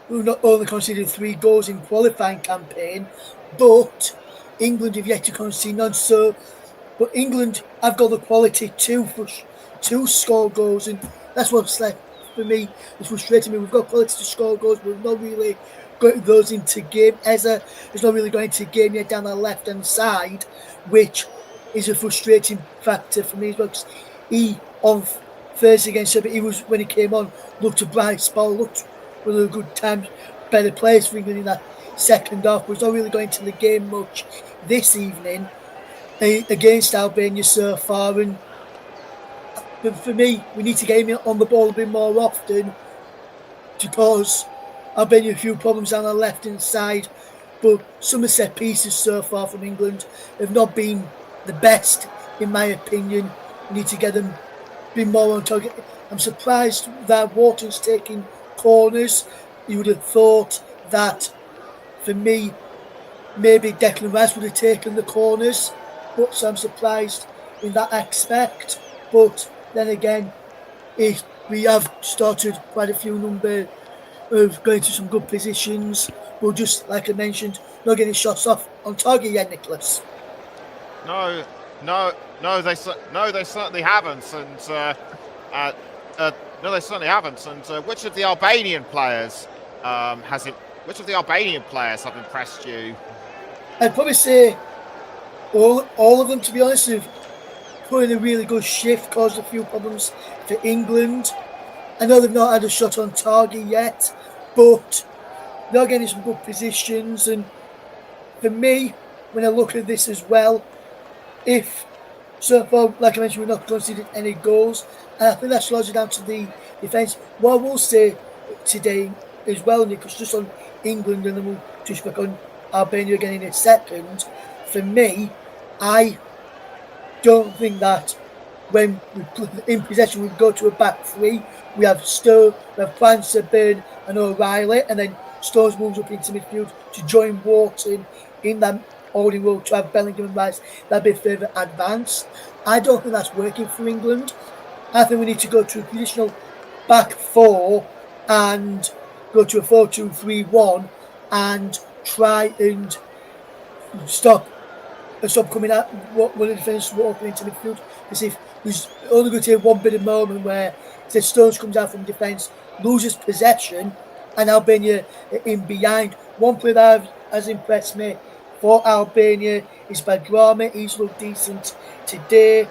not only conceded 3 goals in qualifying campaign, but England have yet to concede none. So, but England have got the quality to score goals, and that's what's like for me. It's frustrating me. We've got quality to score goals, but we've not really got those into game. Eze is not really going into game yet down the left hand side, which is a frustrating factor for me as well. Because he on Thursday against Serbia, he was, when he came on, looked a bright spot, looked really good times, better players for England in that second half. But he's not really going into the game much this evening against Albania so far. And but for me, we need to get him on the ball a bit more often, to cause Albania a few problems on the left-hand side. But some of the set pieces so far from England have not been the best, in my opinion. We need to get them a bit more on target. I'm surprised that Wharton's taking corners. You would have thought that, for me, maybe Declan Rice would have taken the corners so I'm surprised in that aspect. But then again, we have started quite a few number of going to some good positions. We'll just, like I mentioned, not getting shots off on target yet, Nicholas. No, they certainly haven't, and no, they certainly haven't. And which of the Albanian players Which of the Albanian players have impressed you? I'd probably say all of them, to be honest. Have put in a really good shift, caused a few problems for England. I know they've not had a shot on target yet, but they're getting some good positions. And for me, when I look at this as well, if so far, like I mentioned, we're not conceded any goals, and I think that's largely down to the defence. What I will say today as well, Nicholas, just on England, and then we'll touch back on Albania again in a second. For me, I don't think that when we put in possession, we go to a back three. We have Stowe, we have Francis, Byrne, and O'Reilly, and then Stones moves up into midfield to join Wharton in that holding role to have Bellingham and Rice that bit further advanced. I don't think that's working for England. I think we need to go to a traditional back four and go to a 4-2-3-1 and try and stop coming out one of the defenders walking into midfield. Because if there's only going to take one bit of moment where the Stones comes out from defence, loses possession, and Albania in behind. One player that has impressed me for Albania is Badrama. He's looked decent today.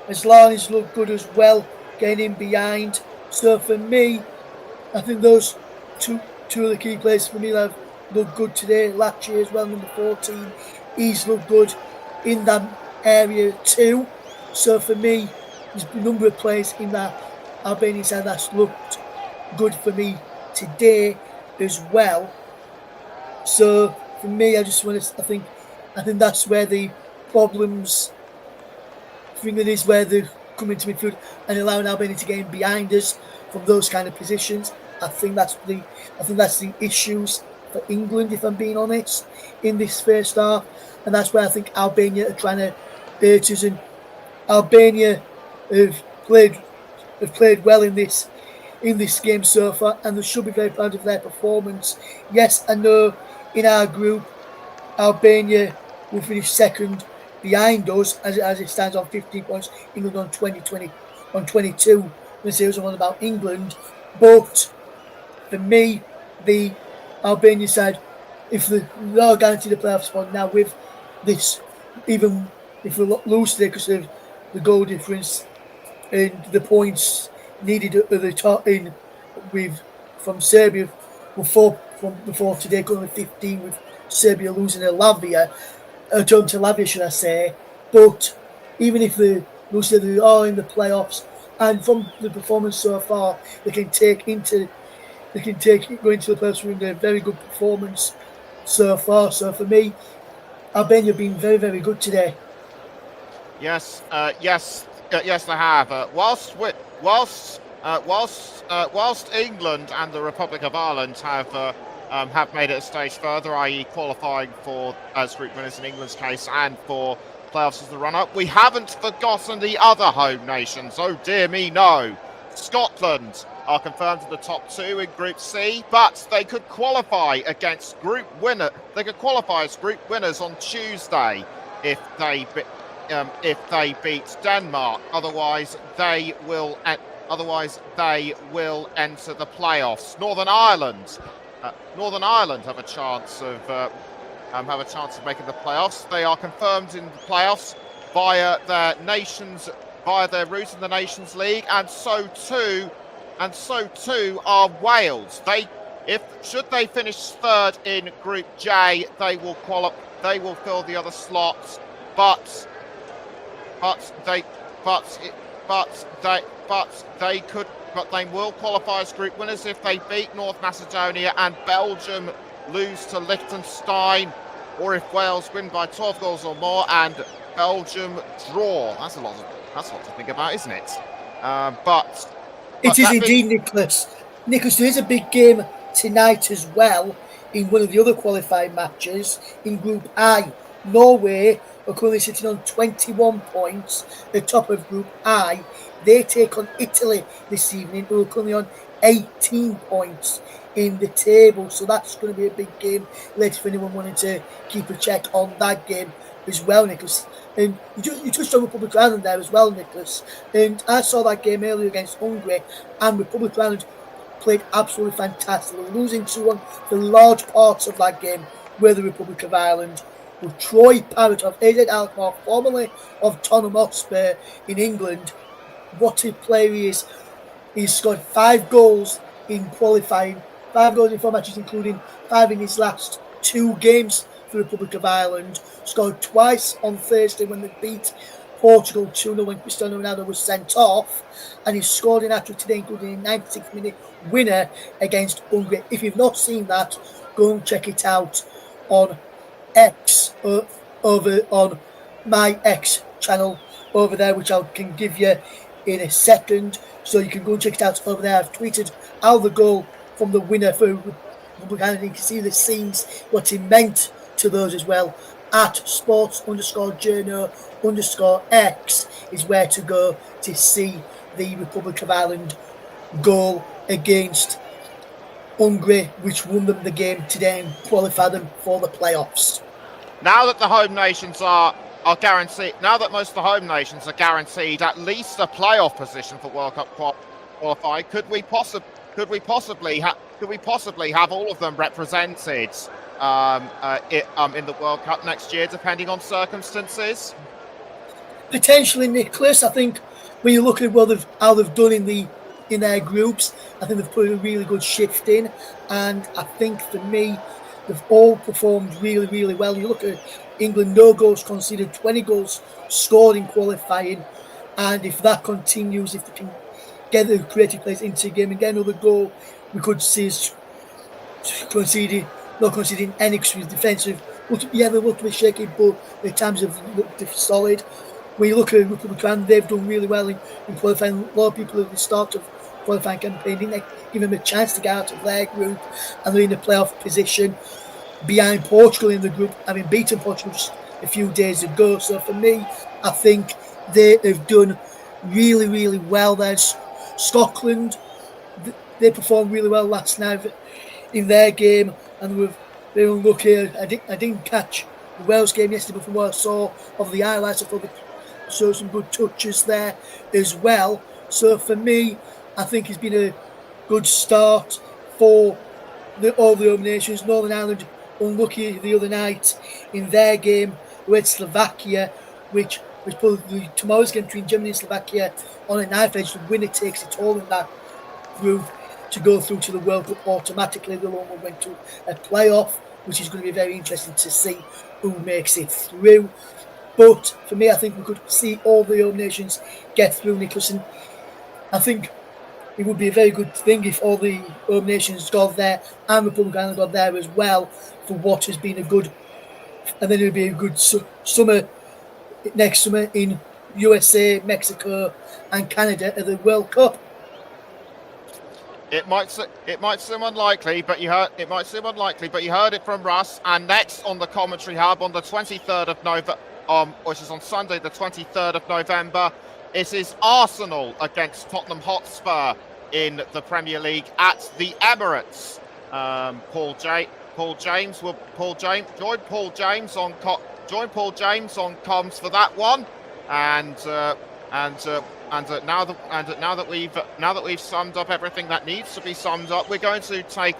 Aslani's looked good as well, getting in behind. So for me, I think those two of the key players for me that have looked good today. Lachi as well, number 14. He's looked good in that area too. So for me, there's a number of players in that Albanian side that's looked good for me today as well. So for me, I think that's where the problems. I think it is where they're coming to midfield and allowing Albania to get in behind us from those kind of positions. I think that's the issues for England, if I'm being honest, in this first half, and that's where I think Albania are trying to hurt us. And Albania have played well in this game so far, and they should be very proud of their performance. Yes, I know in our group, Albania will finish second behind us as it stands on 15 points. England on 22. Let's say it was all about England, but for me, the Albania side, if they are guaranteed a playoff spot now with this, even if we lose today because of the goal difference and the points needed at the top from Serbia, before today, going with 15 with Serbia losing to Latvia, should I say. But even if they lose, they are in the playoffs, and from the performance so far, they can go into the playoffs with a very good performance so far. So for me, Albania have been very, very good today. Yes, they have. Whilst England and the Republic of Ireland have made it a stage further, i.e. qualifying for as group winners in England's case and for playoffs as the run-up, we haven't forgotten the other home nations. Oh dear me, no. Scotland are confirmed in the top two in Group C, but they could qualify against group winner. They could qualify as group winners on Tuesday if they beat Denmark. Otherwise, they will enter the playoffs. Northern Ireland have a chance of making the playoffs. They are confirmed in the playoffs via their route in the Nations League, and so too are Wales. Should they finish third in Group J, they will fill the other slots, but they will qualify as group winners if they beat North Macedonia and Belgium lose to Liechtenstein, or if Wales win by 12 goals or more and Belgium draw. That's a lot to think about, isn't it? But it is indeed, Nicholas. Nicholas, there is a big game tonight as well in one of the other qualifying matches in Group I. Norway are currently sitting on 21 points, the top of Group I. They take on Italy this evening, who are currently on 18 points in the table. So that's going to be a big game later for anyone wanting to keep a check on that game as well, Nicholas. And you touched on Republic of Ireland there as well, Nicholas. And I saw that game earlier against Hungary, and Republic of Ireland played absolutely fantastic. They were losing 2-1 for large parts of that game where the Republic of Ireland. With Troy Parrott of AZ Alkmaar, formerly of Tottenham Hotspur in England, what a player he is. He's scored 5 goals in qualifying, 5 goals in 4 matches, including 5 in his last 2 games for the Republic of Ireland. Scored twice on Thursday when they beat Portugal 2-0 when Cristiano Ronaldo was sent off. And he scored in hat-trick today, including a 96th minute winner against Hungary. If you've not seen that, go and check it out on X, over on my X channel over there, which I can give you in a second. So you can go and check it out over there. I've tweeted out the goal from the winner for Republic Ireland. You can see the scenes, what he meant to those as well. At sports_journo_X is where to go to see the Republic of Ireland goal against Hungary, which won them the game today and qualified them for the playoffs. Now that the home nations are guaranteed, now that most of the home nations are guaranteed at least a playoff position for World Cup qualify, could we possibly have all of them represented in the World Cup next year, depending on circumstances? Potentially, Nicholas. I think when you look at how they've done in their groups, I think they've put a really good shift in, and I think for me, they've all performed really, really well. You look at England, no goals conceded, 20 goals scored in qualifying, and if that continues, if they can get the creative players into the game and get another goal, we could see us not conceding any defensive. Yeah, they looked a bit shaky, but the times have looked solid. When you look at Republic of Ireland, they've done really well in qualifying. A lot of people at the start of qualifying campaign didn't give them a chance to get out of their group, and they're in a playoff position behind Portugal in the group, having beaten Portugal just a few days ago. So for me, I think they have done really, really well there. Scotland, they performed really well last night in their game, and they were unlucky. I didn't catch the Wales game yesterday, but from what I saw of the highlights, I thought they showed some good touches there as well. So for me, I think it's been a good start for all the home nations. Northern Ireland unlucky the other night in their game with Slovakia, which put tomorrow's game between Germany and Slovakia on a knife edge. The winner takes it all in that group to go through to the World Cup automatically. The one went to a playoff, which is going to be very interesting to see who makes it through. But for me, I think we could see all the home nations get through, Nicholas. And I think it would be a very good thing if all the home nations got there and Republic of Ireland got there as well, for what has been a good, and then it would be a good summer next summer in USA, Mexico, and Canada at the World Cup. It might seem unlikely, but you heard it from Russ. And next on the Commentary Hub on the 23rd of November, which is on Sunday, the 23rd of November, it is Arsenal against Tottenham Hotspur in the Premier League at the Emirates. Join Paul James on comms for that one, now that we've summed up everything that needs to be summed up, we're going to take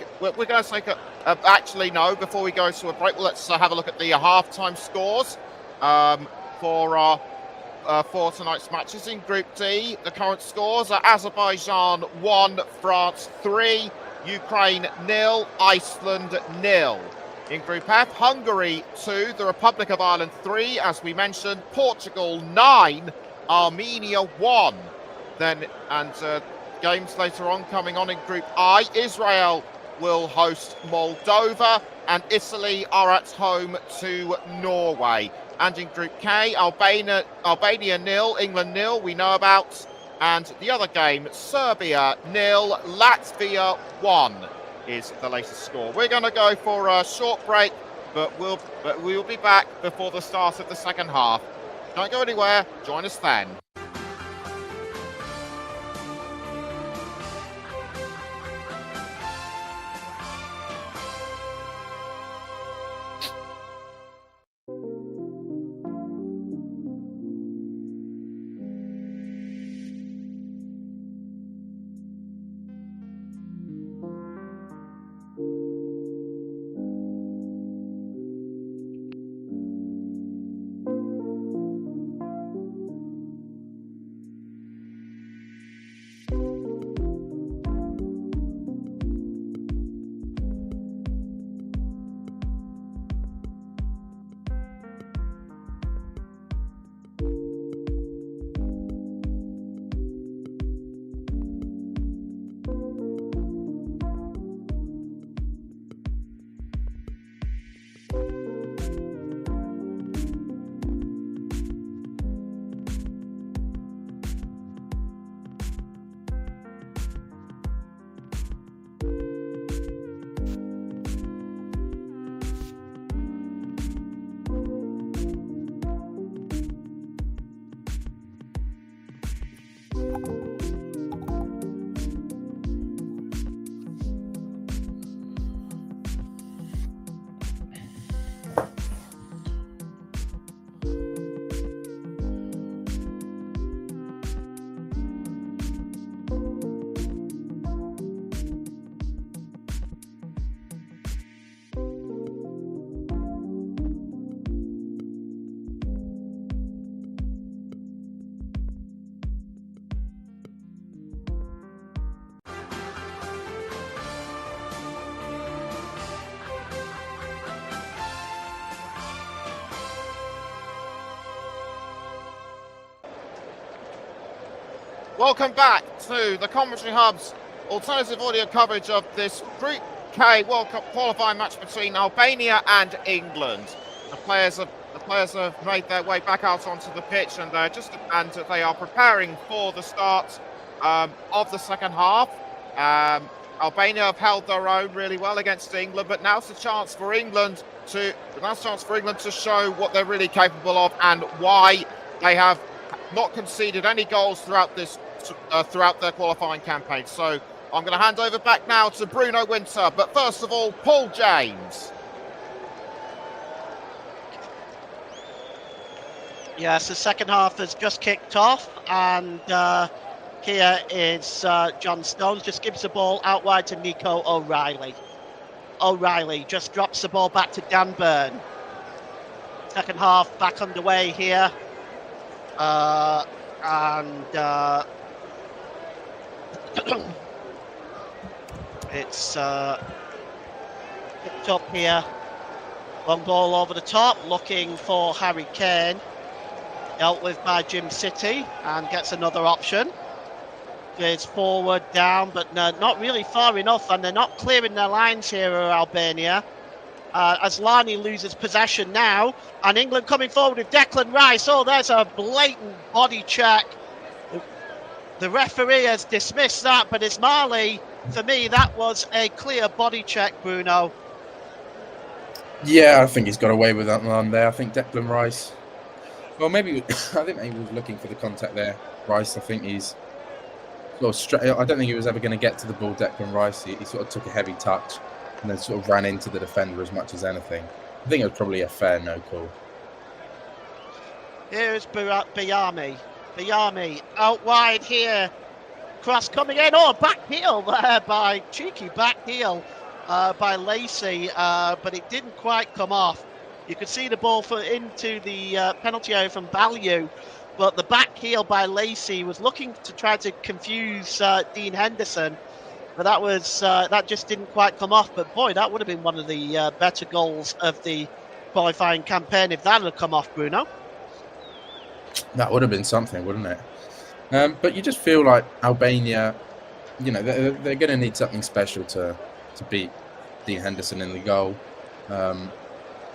actually no, before we go to a break, let's have a look at the halftime scores for tonight's matches. In Group D, the current scores are Azerbaijan 1, France 3, Ukraine 0, Iceland 0. In Group F, Hungary 2, the Republic of Ireland 3, as we mentioned, Portugal 9, Armenia 1. Games later on coming on in Group I, Israel will host Moldova, and Italy are at home to Norway. And in Group K, Albania 0, England 0, we know about. And the other game, Serbia 0, Latvia 1 is the latest score. We're going to go for a short break, but we will be back before the start of the second half. Don't go anywhere. Join us then. Welcome back to the Commentary Hub's alternative audio coverage of this Group K World Cup qualifying match between Albania and England. The players have made their way back out onto the pitch, and they are preparing for the start of the second half. Albania have held their own really well against England, but now's the chance for England to show what they're really capable of and why they have not conceded any goals throughout their qualifying campaign. So I'm going to hand over back now to Bruno Winter, but first of all, Paul James. Yes, the second half has just kicked off, and here is John Stones, just gives the ball out wide to Nico O'Reilly. O'Reilly just drops the ball back to Dan Burn. Second half back underway here. It's picked up here. Long ball over the top, looking for Harry Kane. Dealt with by Jim City, and gets another option. Goes forward, down, but not really far enough, and they're not clearing their lines here, Albania. Aslani loses possession now, and England coming forward with Declan Rice. Oh, there's a blatant body check. The referee has dismissed that, but Ismaili, for me, that was a clear body check, Bruno. Yeah, I think he's got away with that one there. I think Declan Rice. Well, maybe I think maybe he was looking for the contact there. Rice, I think he's sort of I don't think he was ever going to get to the ball. Declan Rice, he sort of took a heavy touch and then sort of ran into the defender as much as anything. I think it was probably a fair no call. Here's Bayami. Bayami out wide here. Cross coming in. Oh, back heel there by cheeky back heel by Lacey, but it didn't quite come off. You could see the ball into the penalty area from Ballieu, but the back heel by Lacey was looking to try to confuse Dean Henderson. But that just didn't quite come off. But boy, that would have been one of the better goals of the qualifying campaign if that had come off, Bruno. That would have been something, wouldn't it? But you just feel like Albania, you know, they're going to need something special to beat Dean Henderson in the goal.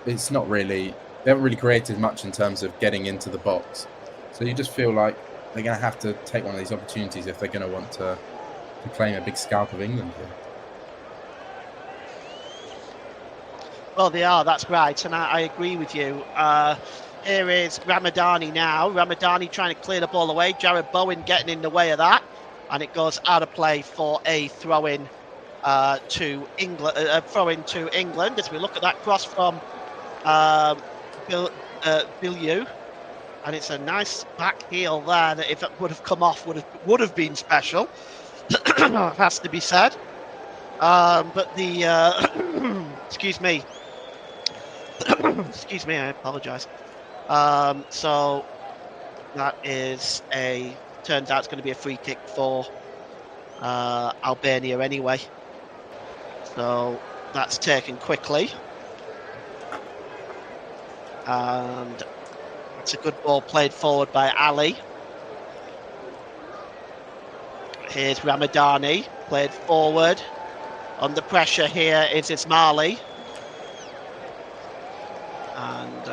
It's not really, they haven't really created much in terms of getting into the box. So you just feel like they're going to have to take one of these opportunities if they're going to want to claim a big scalp of England here. Well, they are, that's right, and I agree with you. Here is Ramadani now. Ramadani trying to clear the ball away. Jared Bowen getting in the way of that, and it goes out of play for a throw-in to England. As we look at that cross from Bilyu, and it's a nice back heel there that if it would have come off would have been special. Has to be said. But the excuse me, I apologise. So that is turns out it's going to be a free kick for Albania anyway. So that's taken quickly. And it's a good ball played forward by Ali. Here's Ramadani, played forward. Under pressure here is Ismaili. And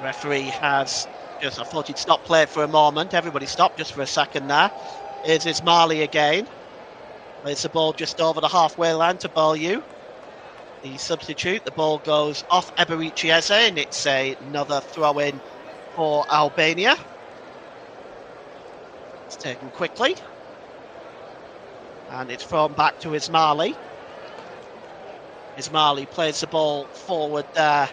referee has just, I thought he'd stop play for a moment. Everybody stopped just for a second there. Here's Ismaili again. Plays the ball just over the halfway line to Bilyu. The substitute, the ball goes off KuqEZinjtë, and it's another throw-in for Albania. It's taken quickly. And it's thrown back to Ismaili. Ismaili plays the ball forward there,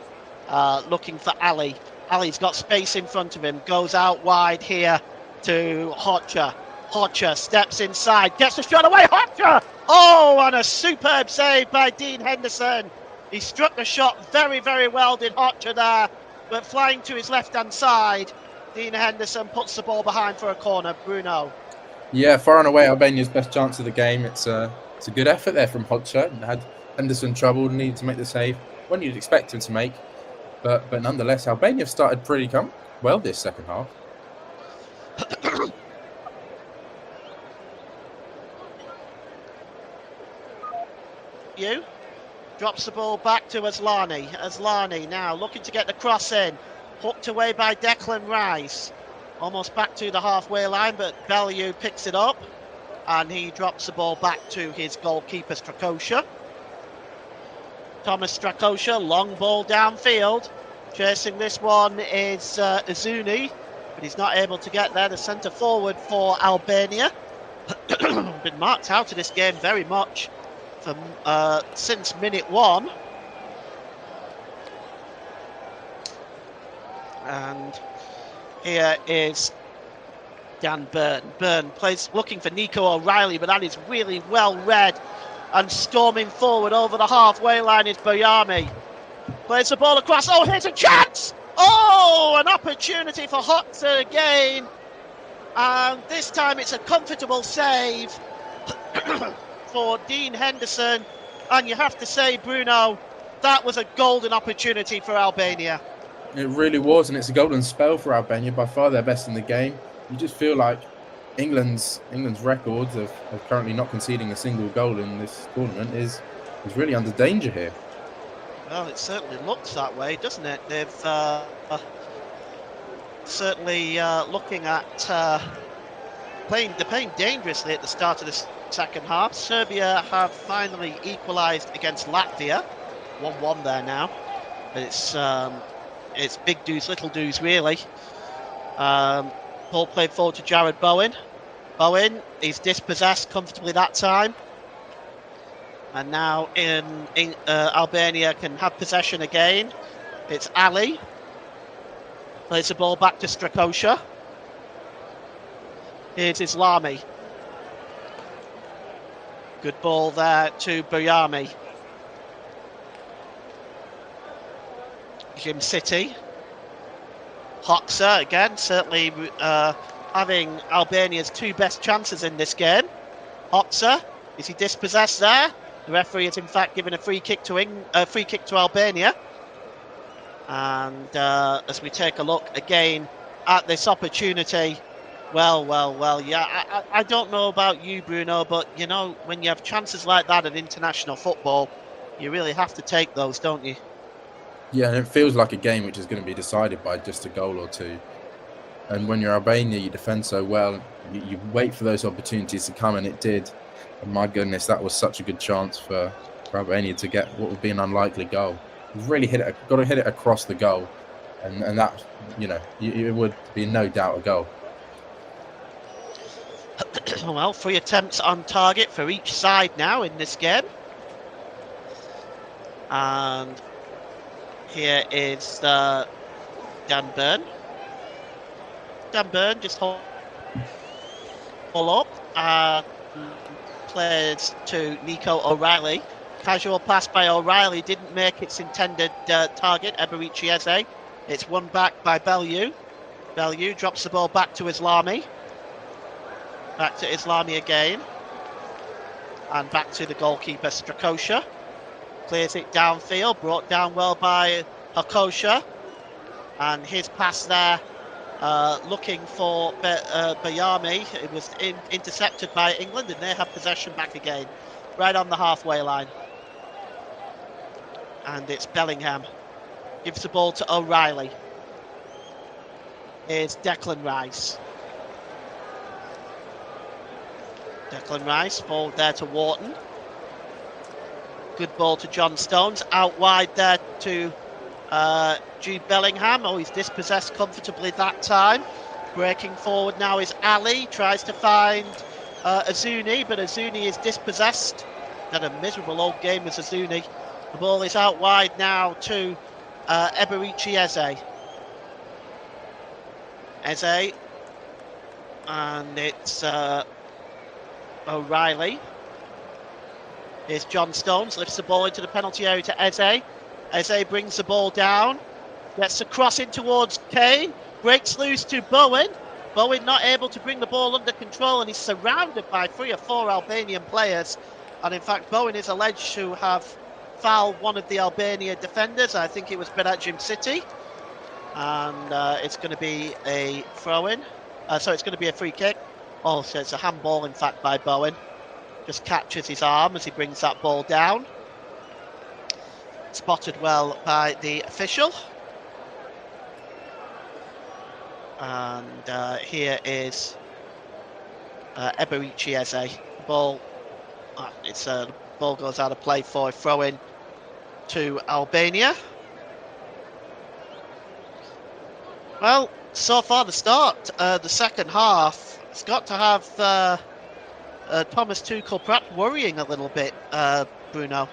looking for Ali. Ali's got space in front of him, goes out wide here to Hoxha. Hoxha steps inside, gets the shot away, Hoxha! Oh, and a superb save by Dean Henderson. He struck the shot very, very well, did Hoxha there, but flying to his left-hand side, Dean Henderson puts the ball behind for a corner. Bruno. Yeah, far and away Albania's best chance of the game. It's a good effort there from Hoxha. Had Henderson troubled, needed to make the save. One you'd expect him to make, but nonetheless, Albania have started pretty well this second half. Drops the ball back to Aslani. Aslani now looking to get the cross in. Hooked away by Declan Rice. Almost back to the halfway line, but Bilyu picks it up. And he drops the ball back to his goalkeeper, Strakosha. Thomas Strakosha, long ball downfield. Chasing this one is Izuni, but he's not able to get there. The centre forward for Albania. Been marked out of this game very much from since minute 1. And here is Dan Byrne. Byrne plays looking for Nico O'Reilly, but that is really well read. And storming forward over the halfway line is Boyami. Plays the ball across. Oh, here's a chance! Oh, an opportunity for Hoxha again. And this time it's a comfortable save for Dean Henderson. And you have to say, Bruno, that was a golden opportunity for Albania. It really was, and it's a golden spell for Albania, by far their best in the game. You just feel like England's records of currently not conceding a single goal in this tournament is really under danger here. Well, it certainly looks that way, doesn't it? They've certainly looking at playing dangerously at the start of the second half. Serbia have finally equalised against Latvia, 1-1 there now. But it's big do's, little do's, really. Ball played forward to Jared Bowen. Bowen is dispossessed comfortably that time. And now Albania can have possession again. It's Ali. Plays the ball back to Strakosha. Here's Islami. Good ball there to Boyami. Jim City. Hoxha again, certainly having Albania's two best chances in this game. Hoxha, is he dispossessed there? The referee has in fact given a free kick to Albania. And as we take a look again at this opportunity, well, yeah, I don't know about you, Bruno, but you know, when you have chances like that in international football, you really have to take those, don't you? Yeah, and it feels like a game which is going to be decided by just a goal or two. And when you're Albania, you defend so well, you wait for those opportunities to come, and it did. And my goodness, that was such a good chance for Albania to get what would be an unlikely goal. He's really got to hit it across the goal, and that, you know, it would be no doubt a goal. Well, 3 attempts on target for each side now in this game. And here is Dan Burn. Dan Burn just hold up. Plays to Nico O'Reilly. Casual pass by O'Reilly didn't make its intended target, KuqEZinjtë. It's won back by Bellew. Bellew drops the ball back to Islami. Back to Islami again. And back to the goalkeeper, Strakosha. Clears it downfield, brought down well by Hakosha. And his pass there, looking for Bayami. It was intercepted by England, and they have possession back again, right on the halfway line. And it's Bellingham. Gives the ball to O'Reilly. Here's Declan Rice. Declan Rice, ball there to Wharton. Good ball to John Stones. Out wide there to Jude Bellingham. Oh, he's dispossessed comfortably that time. Breaking forward now is Ali. Tries to find Azuni, but Azuni is dispossessed. Had a miserable old game as Azuni. The ball is out wide now to KuqEZinjtë. Eze. And it's O'Reilly. Here's John Stones, lifts the ball into the penalty area to Eze. Eze brings the ball down, gets the cross in towards Kane, breaks loose to Bowen. Bowen not able to bring the ball under control, and he's surrounded by 3 or 4 Albanian players. And in fact, Bowen is alleged to have fouled one of the Albania defenders. I think it was KuqEZinjtë. And it's going to be a throw-in. So it's going to be a free kick. Oh, so it's a handball, in fact, by Bowen. Just catches his arm as he brings that ball down. Spotted well by the official. And here is KuqEZinjtë. Ball, the ball goes out of play for a throw-in to Albania. Well, so far the start, the second half, it's got to have Thomas Tuchel perhaps worrying a little bit, Bruno.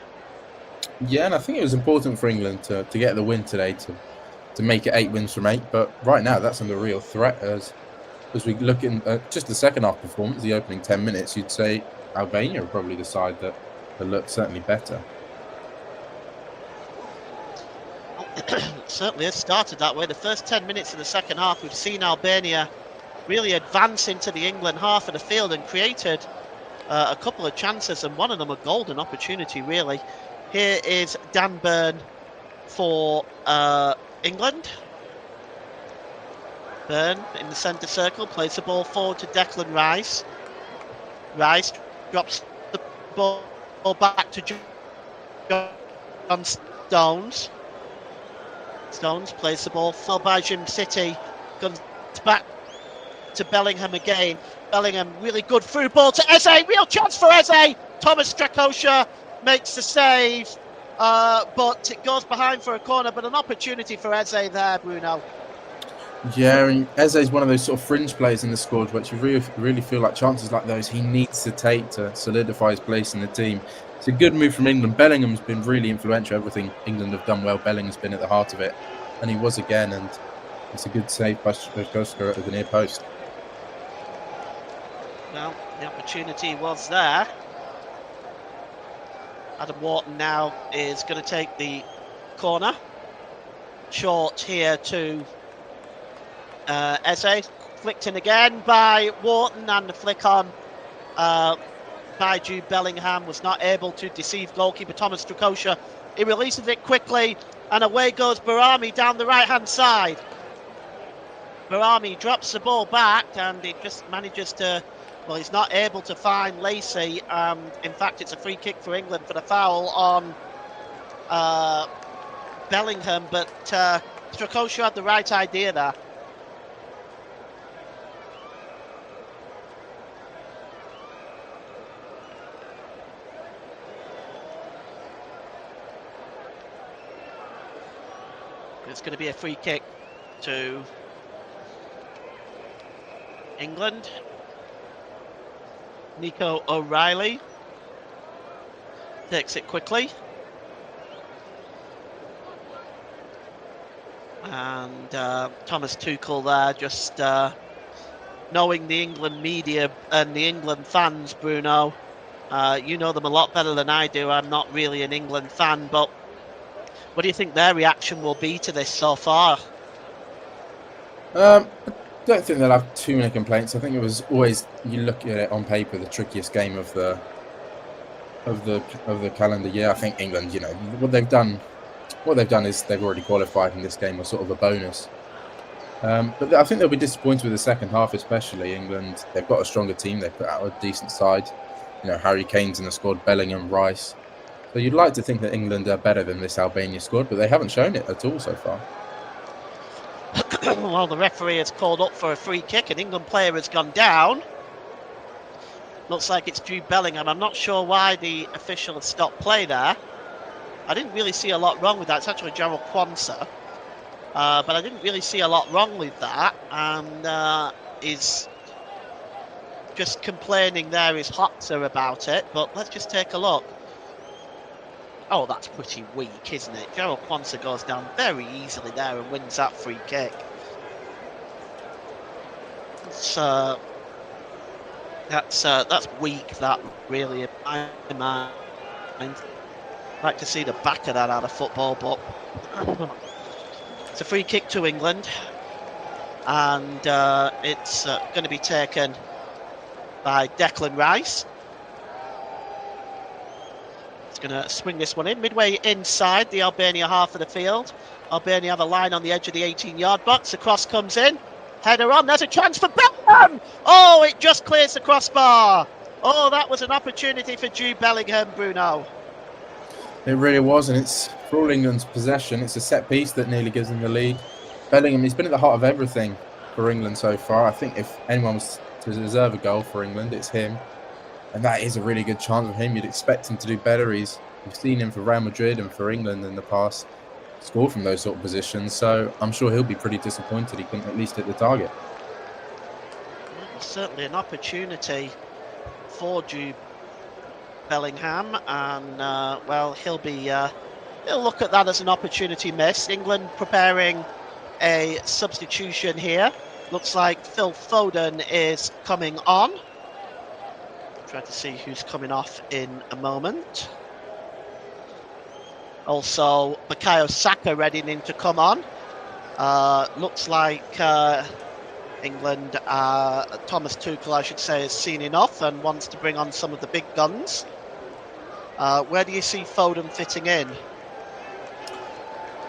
Yeah, and I think it was important for England to get the win today, to make it 8 wins from 8. But right now, that's under real threat. As we look in just the second half performance, the opening 10 minutes, you'd say Albania are probably the side that looked certainly better. Certainly has started that way. The first 10 minutes of the second half, we've seen Albania really advance into the England half of the field and created a couple of chances, and one of them a golden opportunity, really. Here is Dan Burn for England. Burn in the centre circle, plays the ball forward to Declan Rice. Rice drops the ball back to John Stones. Stones plays the ball full by KuqEZinjtë, comes back to Bellingham again. Bellingham, really good through ball to Eze, real chance for Eze. Thomas Strakosha makes the save, but it goes behind for a corner, but an opportunity for Eze there, Bruno. Yeah, and Eze is one of those sort of fringe players in the squad, which you really feel like chances like those he needs to take to solidify his place in the team. It's a good move from England. Bellingham's been really influential. Everything England have done well, Bellingham's been at the heart of it, and he was again. And it's a good save by Strakosha at the near post. Well, the opportunity was there. Adam Wharton now is going to take the corner. Short here to Eze. Flicked in again by Wharton, and the flick on by Jude Bellingham was not able to deceive goalkeeper Thomas Strakosha. He releases it quickly, and away goes Barami down the right-hand side. Barami drops the ball back, and he just manages to... Well, he's not able to find Lacey. In fact, it's a free kick for England for the foul on Bellingham, but Strakosha had the right idea there. It's going to be a free kick to England. Nico O'Reilly takes it quickly. And Thomas Tuchel there just knowing the England media and the England fans, Bruno. You know them a lot better than I do. I'm not really an England fan, but what do you think their reaction will be to this so far? I don't think they'll have too many complaints. I think it was always, you look at it on paper, the trickiest game of the calendar year. I think England, you know, what they've done is they've already qualified, and this game was sort of a bonus. But I think they'll be disappointed with the second half, especially England. They've got a stronger team. They put out a decent side. You know, Harry Kane's in the squad, Bellingham, Rice. So you'd like to think that England are better than this Albania squad, but they haven't shown it at all so far. Well, the referee has called up for a free kick. An England player has gone down. Looks like it's Jude Bellingham. I'm not sure why the official has stopped play there. I didn't really see a lot wrong with that. It's actually Gerald Kwanzaa. But I didn't really see a lot wrong with that. And is just complaining there is Hotzer about it. But let's just take a look. Oh, that's pretty weak, isn't it? Gerald Kwanzaa goes down very easily there and wins that free kick. That's weak, that really, in my mind. I'd like to see the back of that out of football, but it's a free kick to England, and it's going to be taken by Declan Rice. Going to swing this one in midway inside the Albania half of the field. Albania have a line on the edge of the 18-yard box. The cross comes in, header on. There's a chance for Bellingham. Oh, it just clears the crossbar. Oh, that was an opportunity for Jude Bellingham, Bruno. It really was, and it's for all England's possession. It's a set piece that nearly gives them the lead. Bellingham, he's been at the heart of everything for England so far. I think if anyone was to deserve a goal for England, it's him. And that is a really good chance of him. You'd expect him to do better. We've seen him for Real Madrid and for England in the past score from those sort of positions. So I'm sure he'll be pretty disappointed he couldn't at least hit the target. Well, certainly an opportunity for Jude Bellingham, and well, he'll look at that as an opportunity missed. England preparing a substitution here. Looks like Phil Foden is coming on. Try to see who's coming off in a moment. Also, Bukayo Saka readying to come on. Looks like England, Thomas Tuchel, I should say, has seen enough and wants to bring on some of the big guns. Where do you see Foden fitting in?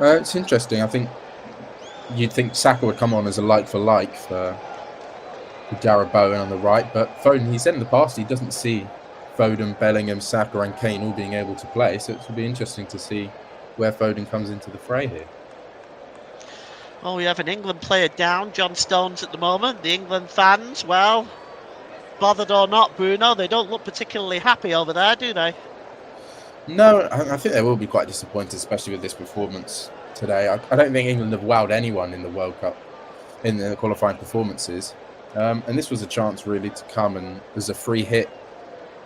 It's interesting. I think you'd think Saka would come on as a like for like for Jarrod Bowen on the right, but Foden, he said in the past he doesn't see Foden, Bellingham, Saka and Kane all being able to play, so it will be interesting to see where Foden comes into the fray here. Well, we have an England player down, John Stones at the moment. The England fans, well, bothered or not, Bruno, they don't look particularly happy over there, do they? No, I think they will be quite disappointed, especially with this performance today. I don't think England have wowed anyone in the World Cup, in the qualifying performances. And this was a chance really to come and as a free hit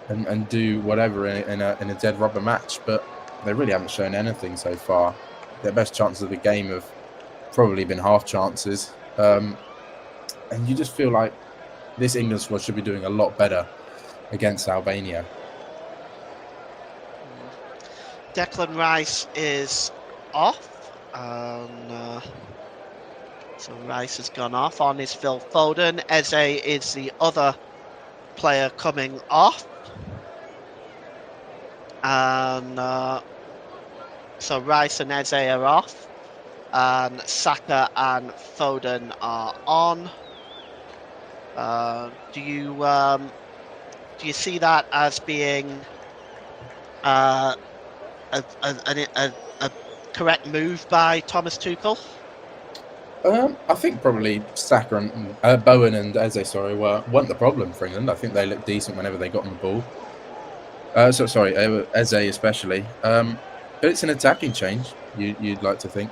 and do whatever in a dead rubber match, but they really haven't shown anything so far. Their best chances of the game have probably been half chances, and you just feel like this England squad should be doing a lot better against Albania. Declan Rice is off, and so Rice has gone off. On is Phil Foden. Eze is the other player coming off. And so Rice and Eze are off. And Saka and Foden are on. Do you see that as being a correct move by Thomas Tuchel? I think probably Saka and Bowen and Eze, weren't the problem for England. I think they looked decent whenever they got on the ball. Eze especially. But it's an attacking change, you'd like to think.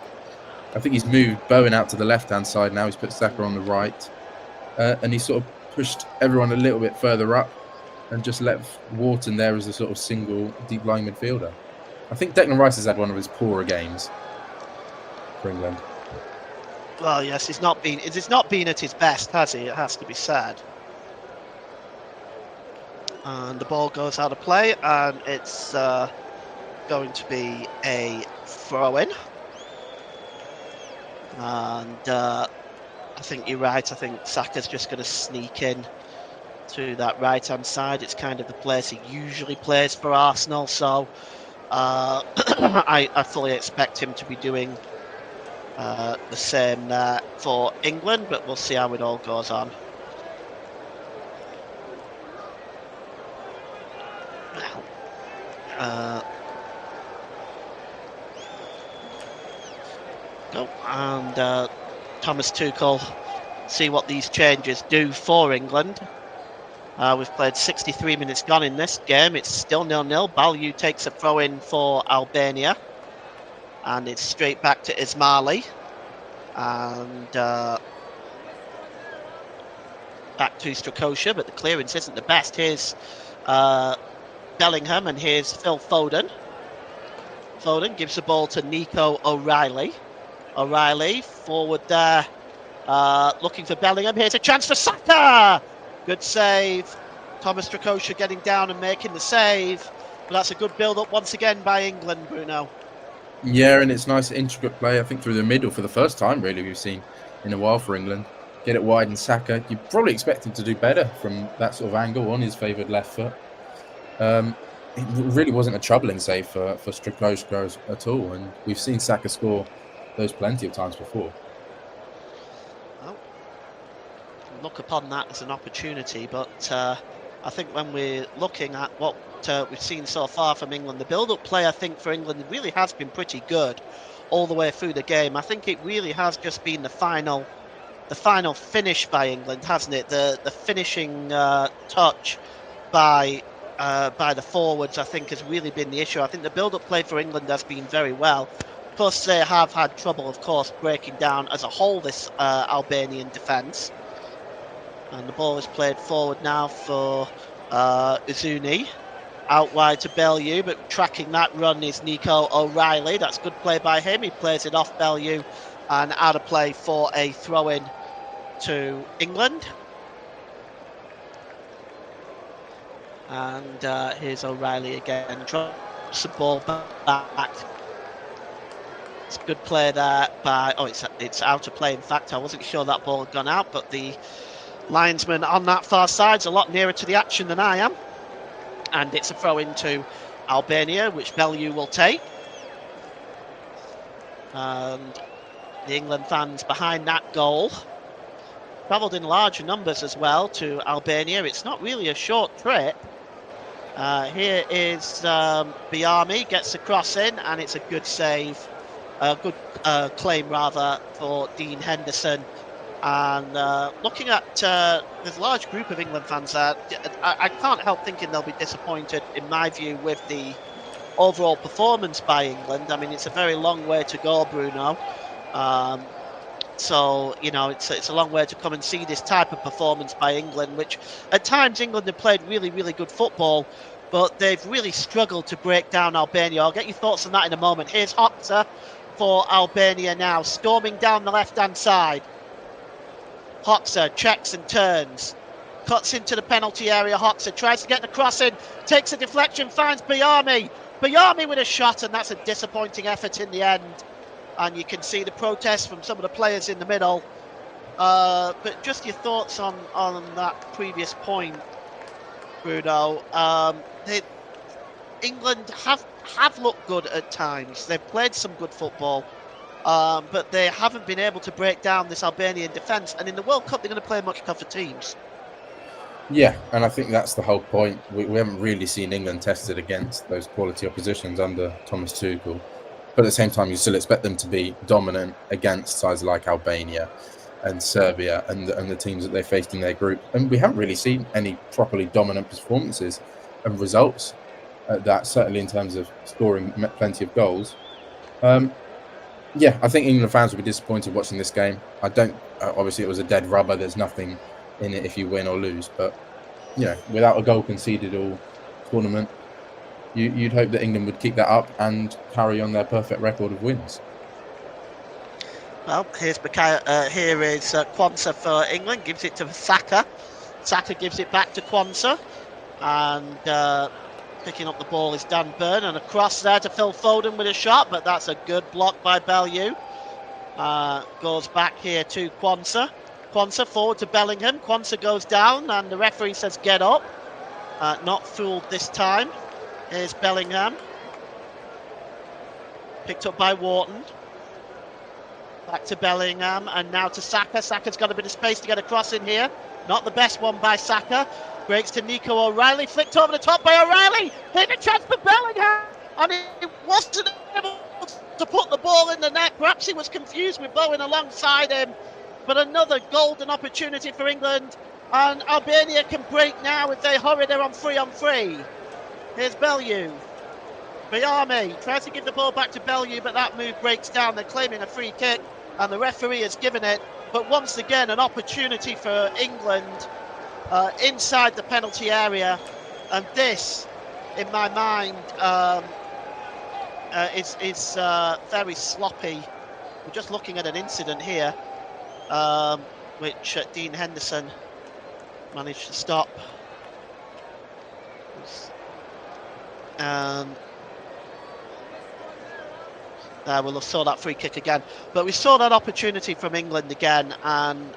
I think he's moved Bowen out to the left-hand side now. He's put Saka on the right. And he's sort of pushed everyone a little bit further up and just left Wharton there as a sort of single deep-lying midfielder. I think Declan Rice has had one of his poorer games for England. Well, yes, he's not been at his best, has he? It has to be said. And the ball goes out of play, and it's going to be a throw-in. And I think you're right. I think Saka's just going to sneak in to that right-hand side. It's kind of the place he usually plays for Arsenal, so I fully expect him to be doing the same there for England, but we'll see how it all goes on. And Thomas Tuchel, see what these changes do for England. We've played 63 minutes gone in this game. It's still 0-0. Balju takes a throw in for Albania, and it's straight back to Ismaili, and back to Strakosha, but the clearance isn't the best. Here's Bellingham, and here's Phil Foden. Foden gives the ball to Nico O'Reilly. O'Reilly forward there, looking for Bellingham. Here's a chance for Saka. Good save. Thomas Strakosha getting down and making the save. But that's a good build-up once again by England, Bruno. Yeah, and it's nice, intricate play, I think, through the middle for the first time, really, we've seen in a while for England. Get it wide, and Saka, you probably expect him to do better from that sort of angle on his favoured left foot. It really wasn't a troubling save for Strakosha at all, and we've seen Saka score those plenty of times before. Well, look upon that as an opportunity, but I think when we're looking at what we've seen so far from England, the build-up play, I think, for England really has been pretty good all the way through the game. I think it really has just been the final finish by England, hasn't it? The finishing touch by the forwards, I think, has really been the issue. I think the build-up play for England has been very well. Plus, they have had trouble, of course, breaking down as a whole this Albanian defence. And the ball is played forward now for Uzuni. Out wide to Bellew, but tracking that run is Nico O'Reilly. That's good play by him. He plays it off Bellew and out of play for a throw-in to England. And here's O'Reilly again. Drops the ball back. It's a good play there by... Oh, it's out of play. In fact, I wasn't sure that ball had gone out, but the linesman on that far side's a lot nearer to the action than I am. And it's a throw into Albania, which Bellew will take. And the England fans behind that goal travelled in large numbers as well to Albania. It's not really a short trip. Here is Biami, gets the cross in, and it's a good save. A good claim, rather, for Dean Henderson. And looking at there's a large group of England fans there. I can't help thinking they'll be disappointed, in my view, with the overall performance by England. I mean, it's a very long way to go, Bruno. So, you know, it's a long way to come and see this type of performance by England, which at times England have played really, really good football, but they've really struggled to break down Albania. I'll get your thoughts on that in a moment. Here's Hoxha for Albania now, storming down the left-hand side. Hoxha checks and turns, cuts into the penalty area. Hoxha tries to get the cross in, takes a deflection, finds Biami. Biami with a shot, and that's a disappointing effort in the end. And you can see the protest from some of the players in the middle. But just your thoughts on that previous point, Bruno. England have looked good at times. They've played some good football. But they haven't been able to break down this Albanian defence. And in the World Cup, they're going to play much tougher teams. Yeah, and I think that's the whole point. We haven't really seen England tested against those quality oppositions under Thomas Tuchel. But at the same time, you still expect them to be dominant against sides like Albania and Serbia and the teams that they faced in their group. And we haven't really seen any properly dominant performances and results at that, certainly in terms of scoring plenty of goals. Yeah, I think England fans will be disappointed watching this game. I don't. Obviously, it was a dead rubber. There's nothing in it if you win or lose. But without a goal conceded all tournament, you'd hope that England would keep that up and carry on their perfect record of wins. Well, here is Quansah for England. Gives it to Saka. Saka gives it back to Quansah, and picking up the ball is Dan Burn, and across there to Phil Foden with a shot, but that's a good block by Bellew. Goes back here to Quansah. Quansah forward to Bellingham. Quansah goes down, and the referee says get up. Not fooled this time. Here's Bellingham. Picked up by Wharton. Back to Bellingham, and now to Saka. Saka's got a bit of space to get across in here. Not the best one by Saka. Breaks to Nico O'Reilly, flicked over the top by O'Reilly. Hit a chance for Bellingham, and he wasn't able to put the ball in the net. Perhaps he was confused with Bowen alongside him. But another golden opportunity for England, and Albania can break now if they hurry. They're on 3-on-3. Here's Bellew. Bayami tries to give the ball back to Bellew, but that move breaks down. They're claiming a free kick, and the referee has given it. But once again, an opportunity for England inside the penalty area, and this, in my mind, is very sloppy. We're just looking at an incident here, which Dean Henderson managed to stop. We'll have saw that free kick again, but we saw that opportunity from England again, and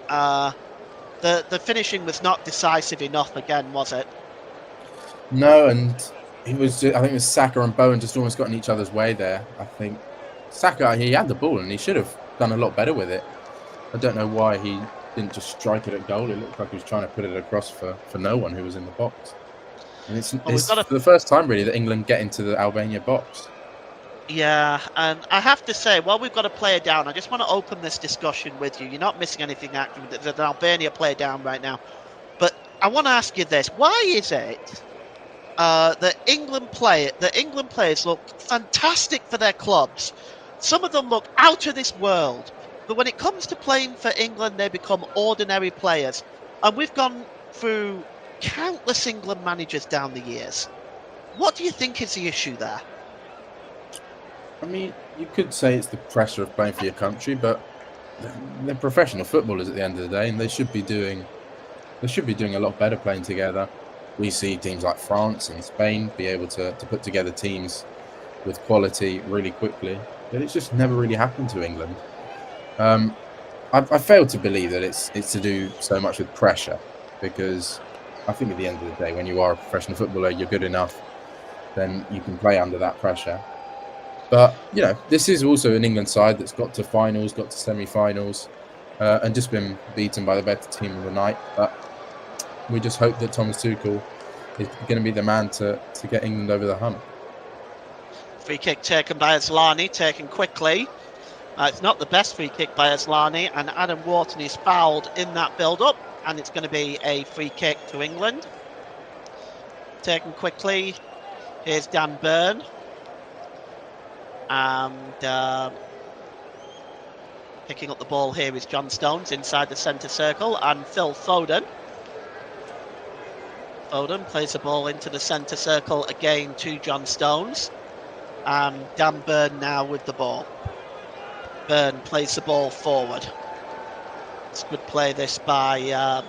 the finishing was not decisive enough again, was it? No, and I think it was Saka and Bowen just almost got in each other's way there. I think Saka, he had the ball and he should have done a lot better with it. I don't know why he didn't just strike it at goal. It looked like he was trying to put it across for no one who was in the box. And it's the first time really that England get into the Albania box. Yeah, and I have to say, while we've got a player down, I just want to open this discussion with you. You're not missing anything active. There's an Albania player down right now. But I want to ask you this. Why is it that England players look fantastic for their clubs? Some of them look out of this world. But when it comes to playing for England, they become ordinary players. And we've gone through countless England managers down the years. What do you think is the issue there? I mean, you could say it's the pressure of playing for your country, but they're professional footballers at the end of the day, and they should be doing a lot better playing together. We see teams like France and Spain be able to put together teams with quality really quickly, but it's just never really happened to England. I fail to believe that it's to do so much with pressure, because I think at the end of the day, when you are a professional footballer, you're good enough, then you can play under that pressure. But, this is also an England side that's got to finals, got to semi-finals, and just been beaten by the better team of the night. But we just hope that Thomas Tuchel is going to be the man to get England over the hump. Free kick taken by Asllani, taken quickly. It's not the best free kick by Asllani, and Adam Wharton is fouled in that build-up, and it's going to be a free kick to England. Taken quickly. Here's Dan Burn. And picking up the ball here is John Stones inside the centre circle, and Phil Foden. Foden plays the ball into the centre circle again to John Stones. And Dan Burn now with the ball. Burn plays the ball forward. It's good play this by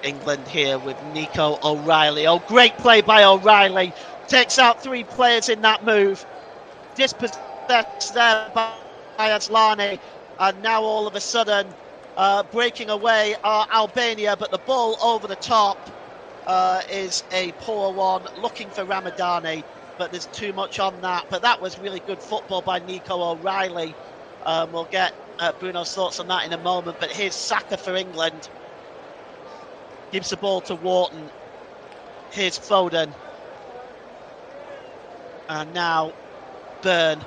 England here with Nico O'Reilly. Oh, great play by O'Reilly. Takes out 3 players in that move. Dispossessed there by Asllani, and now all of a sudden breaking away are Albania, but the ball over the top is a poor one, looking for Ramadani, but there's too much on that. But that was really good football by Nico O'Reilly. We'll get Bruno's thoughts on that in a moment, but here's Saka for England. Gives the ball to Wharton. Here's Foden. And now Burn.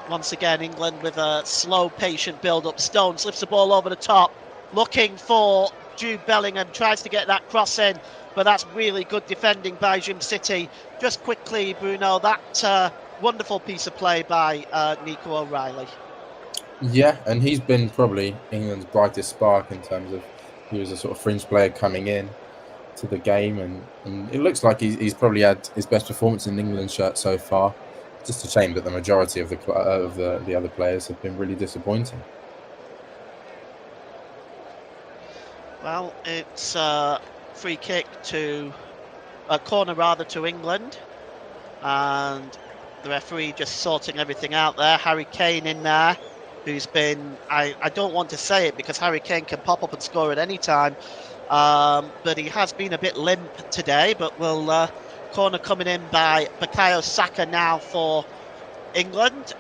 Once again, England with a slow, patient build-up. Stones lifts the ball over the top, looking for Jude Bellingham, tries to get that cross in, but that's really good defending by Jim City. Just quickly, Bruno, that wonderful piece of play by Nico O'Reilly. Yeah, and he's been probably England's brightest spark in terms of he was a sort of fringe player coming in to the game, and it looks like he's probably had his best performance in England shirt so far. Just a shame that the majority of the other players have been really disappointing. Well, it's a free kick to a corner rather to England, and the referee just sorting everything out there. Harry Kane in there, who's been, I don't want to say it because Harry Kane can pop up and score at any time, but he has been a bit limp today. But we'll corner coming in by Bukayo Saka now for England.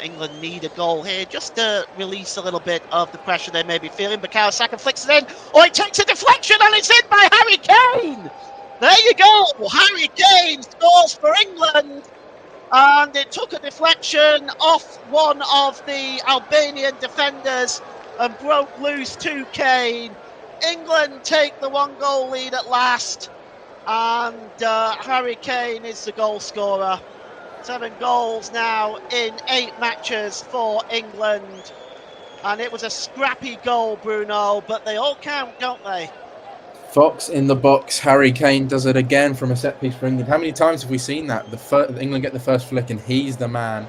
England need a goal here just to release a little bit of the pressure they may be feeling. Bukayo Saka flicks it in. Oh, he takes a deflection and it's in by Harry Kane. There you go. Harry Kane scores for England. And it took a deflection off one of the Albanian defenders and broke loose to Kane. England take the 1-goal lead at last. And Harry Kane is the goal scorer. 7 goals now in 8 matches for England. And it was a scrappy goal, Bruno, but they all count, don't they? Fox in the box. Harry Kane does it again from a set piece for England. How many times have we seen that? England get the first flick and he's the man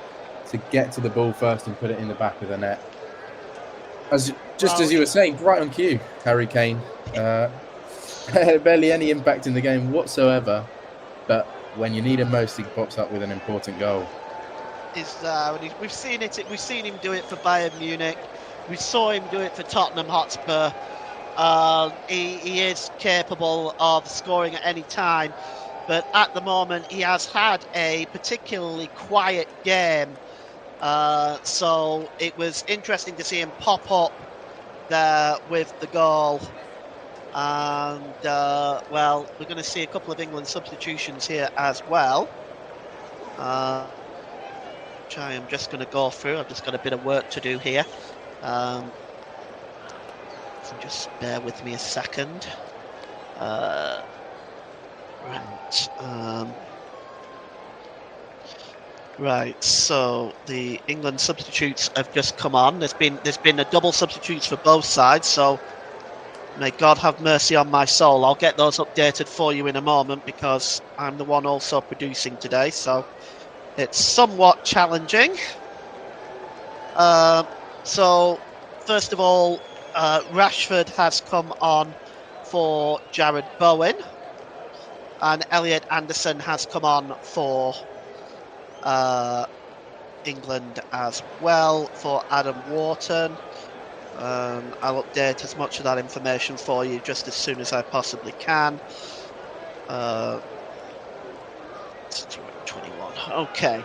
to get to the ball first and put it in the back of the net. As you were saying, right on cue, Harry Kane. Barely any impact in the game whatsoever, but when you need him most, he pops up with an important goal. We've seen it. We've seen him do it for Bayern Munich. We saw him do it for Tottenham Hotspur. He is capable of scoring at any time, but at the moment he has had a particularly quiet game. So it was interesting to see him pop up there with the goal. And, well, we're going to see a couple of England substitutions here as well. Which I am just going to go through. I've just got a bit of work to do here. So just bear with me a second. Right. Right, so the England substitutes have just come on. There's been a double substitutes for both sides, so may God have mercy on my soul. I'll get those updated for you in a moment because I'm the one also producing today, so it's somewhat challenging. So, first of all, Rashford has come on for Jared Bowen, and Elliot Anderson has come on for England as well for Adam Wharton. I'll update as much of that information for you just as soon as I possibly can. 21. Okay.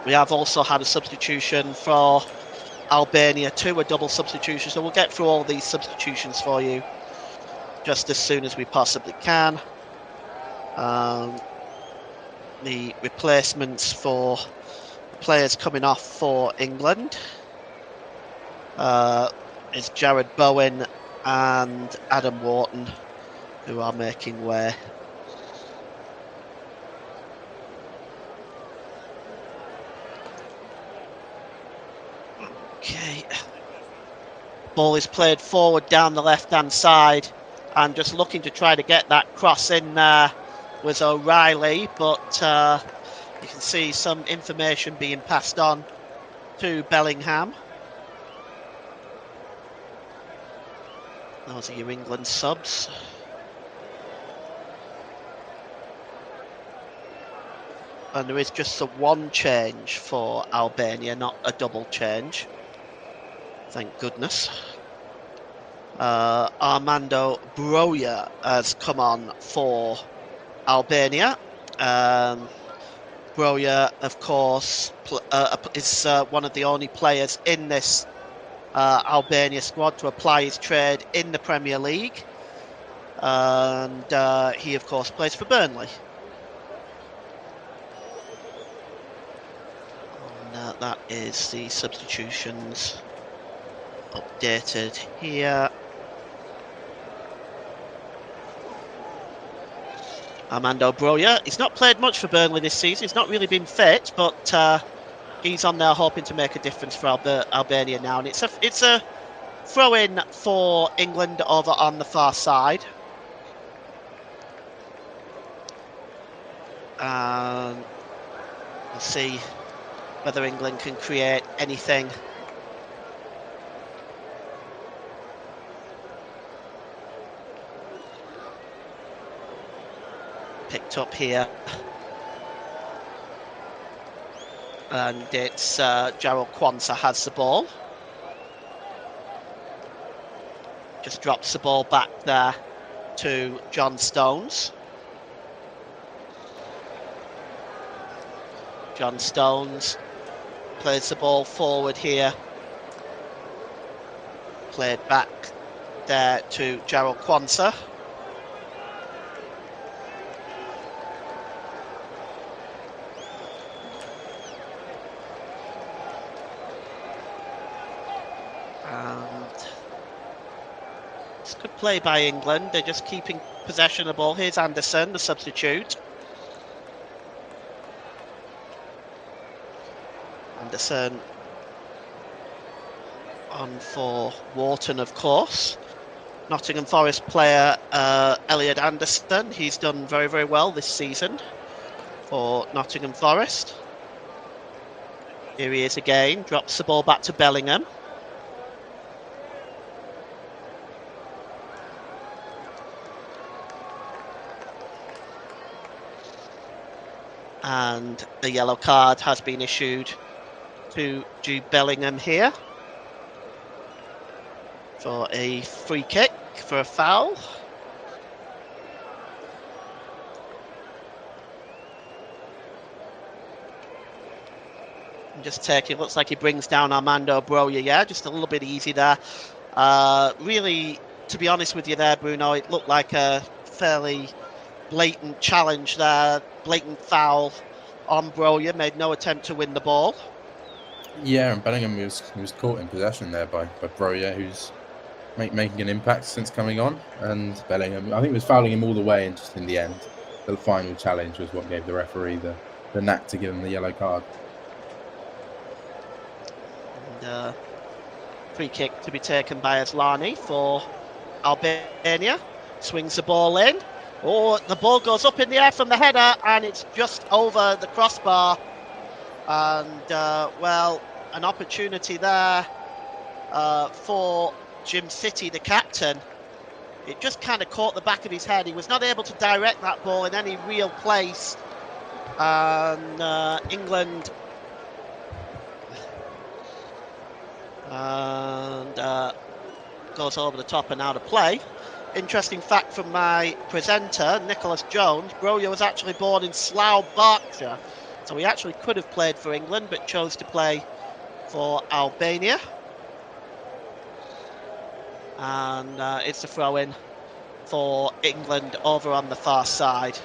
We have also had a substitution for Albania too, a double substitution. So we'll get through all these substitutions for you just as soon as we possibly can. The replacements for players coming off for England is Jared Bowen and Adam Wharton, who are making way. Okay. Ball is played forward down the left-hand side, and just looking to try to get that cross in there was O'Reilly, but you can see some information being passed on to Bellingham. Those are your England subs. And there is just a 1 change for Albania, not a double change. Thank goodness. Armando Broja has come on for Albania. Broja, of course, is one of the only players in this Albania squad to apply his trade in the Premier League. And he, of course, plays for Burnley. And that is the substitutions updated here. Armando Broja. He's not played much for Burnley this season. He's not really been fit, but he's on there hoping to make a difference for Albania now. And it's a throw-in for England over on the far side. We'll see whether England can create anything. Picked up here. And it's Jarrell Quansah has the ball. Just drops the ball back there to John Stones. John Stones plays the ball forward here. Played back there to Jarrell Quansah. Good play by England. They're just keeping possession of the ball. Here's Anderson, the substitute. Anderson on for Wharton, of course. Nottingham Forest player Elliot Anderson. He's done very, very well this season for Nottingham Forest. Here he is again. Drops the ball back to Bellingham. And a yellow card has been issued to Jude Bellingham here for a free kick for a foul. And just taking, looks like he brings down Armando Broja, yeah, just a little bit easy there. Really, to be honest with you there, Bruno, it looked like a fairly blatant challenge there, blatant foul on Broja, made no attempt to win the ball. Yeah, and Bellingham was caught in possession there by Broja, who's making an impact since coming on. And Bellingham, I think, was fouling him all the way, and just in the end, the final challenge was what gave the referee the knack to give him the yellow card. And free kick to be taken by Asllani for Albania. Swings the ball in. Oh, the ball goes up in the air from the header, and it's just over the crossbar. And, well, an opportunity there for Jim City, the captain. It just kind of caught the back of his head. He was not able to direct that ball in any real place. And England... And goes over the top and out of play. Interesting fact from my presenter, Nicholas Jones, Broja was actually born in Slough, Berkshire. So he actually could have played for England, but chose to play for Albania. And it's a throw-in for England over on the far side.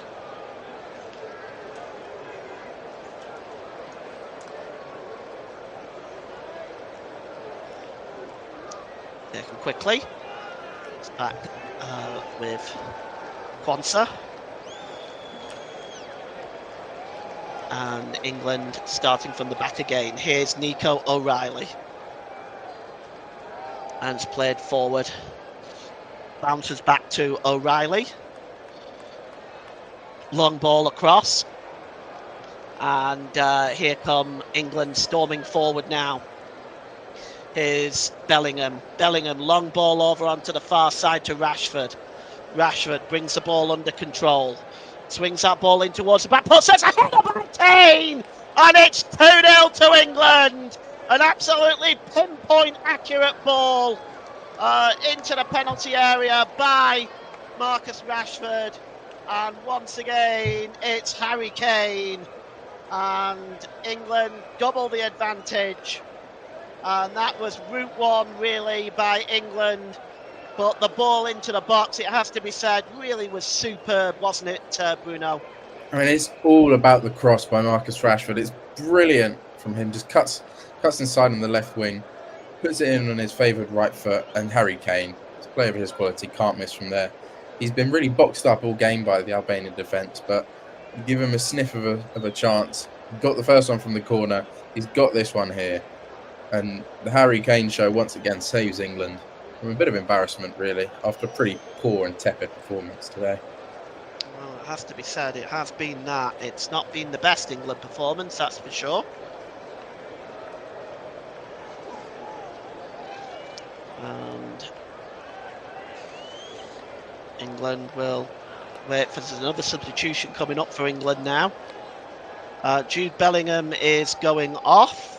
Taken quickly. It's back with Quansah. And England starting from the back again. Here's Nico O'Reilly. And it's played forward. Bounces back to O'Reilly. Long ball across. And here come England storming forward now. Here's Bellingham. Bellingham, long ball over onto the far side to Rashford. Rashford brings the ball under control. Swings that ball in towards the back post. It's a header by Kane! And it's 2-0 to England! An absolutely pinpoint accurate ball into the penalty area by Marcus Rashford. And once again, it's Harry Kane. And England double the advantage. And that was route one, really, by England. But the ball into the box, it has to be said, really was superb, wasn't it, Bruno? I mean, it's all about the cross by Marcus Rashford. It's brilliant from him. Just cuts inside on the left wing, puts it in on his favoured right foot, and Harry Kane, a player of his quality, can't miss from there. he's been really boxed up all game by the Albanian defence, but you give him a sniff of a chance. He got the first one from the corner. He's got this one here. And the Harry Kane show once again saves England from a bit of embarrassment, really, after a pretty poor and tepid performance today. Well, it has to be said, it has been that. It's not been the best England performance, that's for sure. And England will wait for, there's another substitution coming up for England now. Jude Bellingham is going off.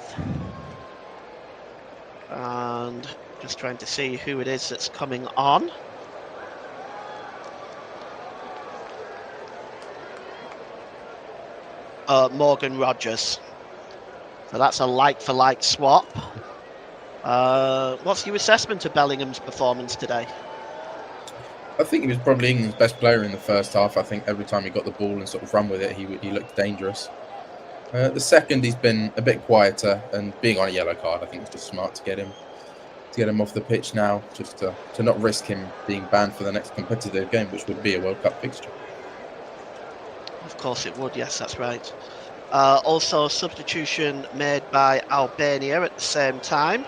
And just trying to see who it is that's coming on. Morgan Rogers. So that's a like-for-like swap. What's your assessment of Bellingham's performance today? I think he was probably England's best player in the first half. I think every time he got the ball and sort of run with it, he looked dangerous. The second, he's been a bit quieter, and being on a yellow card, I think it's just smart to get him off the pitch now, just to not risk him being banned for the next competitive game, which would be a World Cup fixture. Of course it would, yes, that's right. Also, substitution made by Albania at the same time.